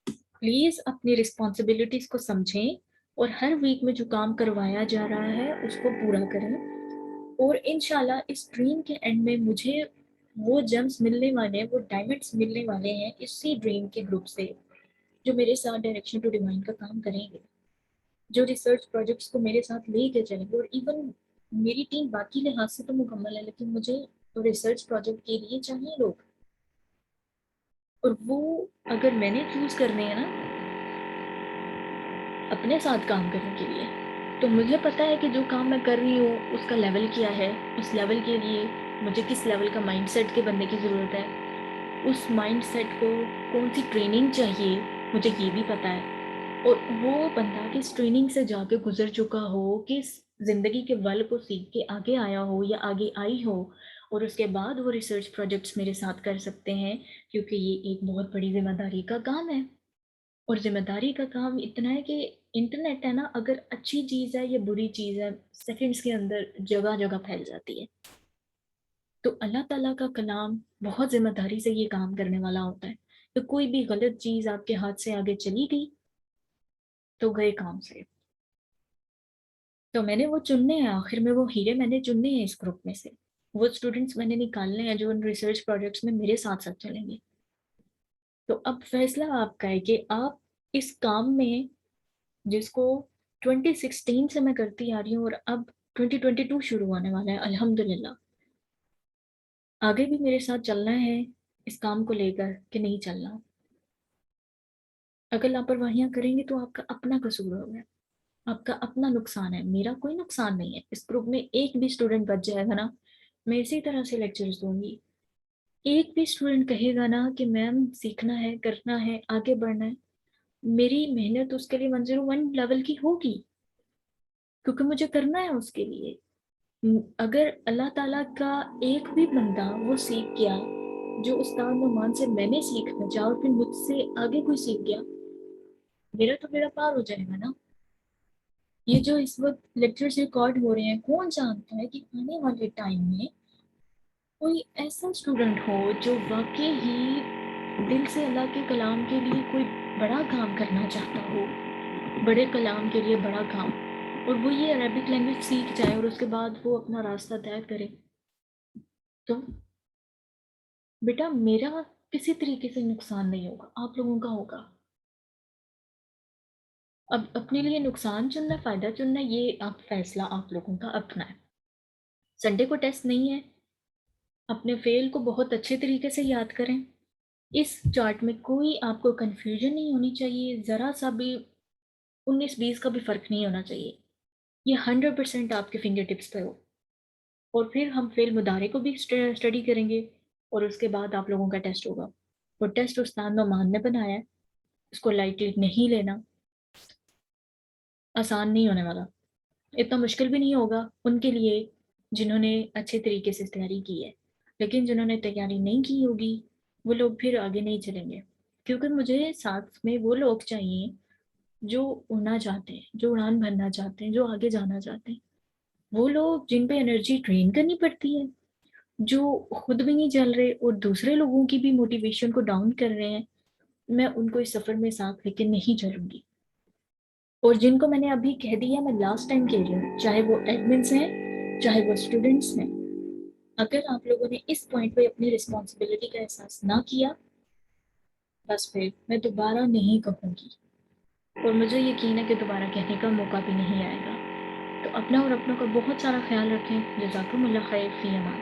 प्लीज अपनी रिस्पॉन्सिबिलिटीज को समझें और हर वीक में जो काम करवाया जा रहा है उसको पूरा करें। और इंशाल्लाह इस ड्रीम के एंड में मुझे वो जेम्स मिलने वाले हैं, वो डायमंड्स मिलने वाले हैं इसी ड्रीम के ग्रुप से, जो मेरे साथ डायरेक्शन टू डिवाइन का काम करेंगे, जो रिसर्च प्रोजेक्ट्स को मेरे साथ लेके चलेंगे। और इवन मेरी टीम बाकी लिहाज से तो मुकम्मल है, लेकिन मुझे तो रिसर्च प्रोजेक्ट के लिए चाहिए लोग, और वो अगर मैंने चूज करने हैं ना अपने साथ काम करने के लिए, तो मुझे पता है कि जो काम मैं कर रही हूँ उसका लेवल क्या है, उस लेवल के लिए मुझे किस लेवल का माइंडसेट के बनने की ज़रूरत है, उस माइंडसेट को कौन सी ट्रेनिंग चाहिए, मुझे ये भी पता है। और वो बंदा किस ट्रेनिंग से जाके गुजर चुका हो, किस जिंदगी के वल को सीख के आगे आया हो या आगे आई हो, और उसके बाद वो रिसर्च प्रोजेक्ट्स मेरे साथ कर सकते हैं, क्योंकि ये एक बहुत बड़ी जिम्मेदारी का काम है। और जिम्मेदारी का काम इतना है कि इंटरनेट है ना, अगर अच्छी चीज़ है या बुरी चीज़ है, सेकंड्स के अंदर जगह जगह फैल जाती है। तो अल्लाह ताला का कलाम बहुत जिम्मेदारी से ये काम करने वाला होता है। तो कोई भी गलत चीज़ आपके हाथ से आगे चली गई तो गए काम से। तो मैंने वो चुनने हैं, आखिर में वो हीरे मैंने चुनने हैं इस ग्रुप में से, वो स्टूडेंट्स मैंने निकालने हैं जो उन रिसर्च प्रोजेक्ट्स में मेरे साथ साथ चलेंगे। तो अब फैसला आपका है कि आप इस काम में, जिसको 2016 से मैं करती आ रही हूँ और अब 2022 शुरू होने वाला है अल्हम्दुलिल्लाह, आगे भी मेरे साथ चलना है इस काम को लेकर कि नहीं चलना। अगर लापरवाहियां करेंगे तो आपका अपना कसूर होगा, आपका अपना नुकसान है, मेरा कोई नुकसान नहीं है। इस ग्रुप में एक भी स्टूडेंट बच जाएगा ना, मैं इसी तरह से लेक्चर्स दूंगी। एक भी स्टूडेंट कहेगा ना कि मैम सीखना है, करना है, आगे बढ़ना है, मेरी मेहनत उसके लिए 101 लेवल की होगी, क्योंकि मुझे करना है उसके लिए। अगर अल्लाह ताला का एक भी बंदा वो सीख गया जो उस्ताद नुमान से मैंने सीखना चाहा, और फिर मुझसे आगे कोई सीख गया, मेरा तो मेरा पार हो जाएगा ना। ये जो इस वक्त लेक्चर्स रिकॉर्ड हो रहे हैं, कौन जानता है कि आने वाले टाइम में कोई ऐसा स्टूडेंट हो जो वाकई ही दिल से अल्लाह के कलाम के लिए कोई बड़ा काम करना चाहता हो, बड़े कलाम के लिए बड़ा काम, और वो ये अरबिक लैंग्वेज सीख जाए और उसके बाद वो अपना रास्ता तय करे। तो बेटा मेरा किसी तरीके से नुकसान नहीं होगा, आप लोगों का होगा। अब अपने लिए नुकसान चुनना, फायदा चुनना, ये आप फैसला आप लोगों का अपना है। संडे को टेस्ट नहीं है, अपने फेल को बहुत अच्छे तरीके से याद करें। इस चार्ट में कोई आपको कंफ्यूजन नहीं होनी चाहिए, ज़रा सा भी 19-20 का भी फर्क नहीं होना चाहिए। ये 100% आपके फिंगर टिप्स पे हो। और फिर हम फेल मुदारे को भी स्टडी करेंगे, और उसके बाद आप लोगों का टेस्ट होगा। वो टेस्ट उस्ताद नौमान ने बनाया है, उसको लाइटली नहीं लेना। आसान नहीं होने वाला, इतना मुश्किल भी नहीं होगा उनके लिए जिन्होंने अच्छे तरीके से तैयारी की है। लेकिन जिन्होंने तैयारी नहीं की होगी वो लोग फिर आगे नहीं चलेंगे, क्योंकि मुझे साथ में वो लोग चाहिए जो उड़ना चाहते हैं, जो उड़ान भरना चाहते हैं, जो आगे जाना चाहते हैं। वो लोग जिन पे एनर्जी ट्रेन करनी पड़ती है, जो खुद भी नहीं चल रहे और दूसरे लोगों की भी मोटिवेशन को डाउन कर रहे हैं, मैं उनको इस सफर में साथ लेके नहीं चलूंगी। और जिनको मैंने अभी कह दिया, मैं लास्ट टाइम कह रही हूँ, चाहे वो एडमिन्स हैं चाहे वो स्टूडेंट्स हैं, अगर आप लोगों ने इस पॉइंट पे अपनी रिस्पॉन्सिबिलिटी का एहसास ना किया, बस फिर मैं दोबारा नहीं कहूँगी, और मुझे यकीन है कि दोबारा कहने का मौका भी नहीं आएगा। तो अपना और अपनों का बहुत सारा ख्याल रखें। जज़ाकुमुल्लाह खैर, फ़ी अमान।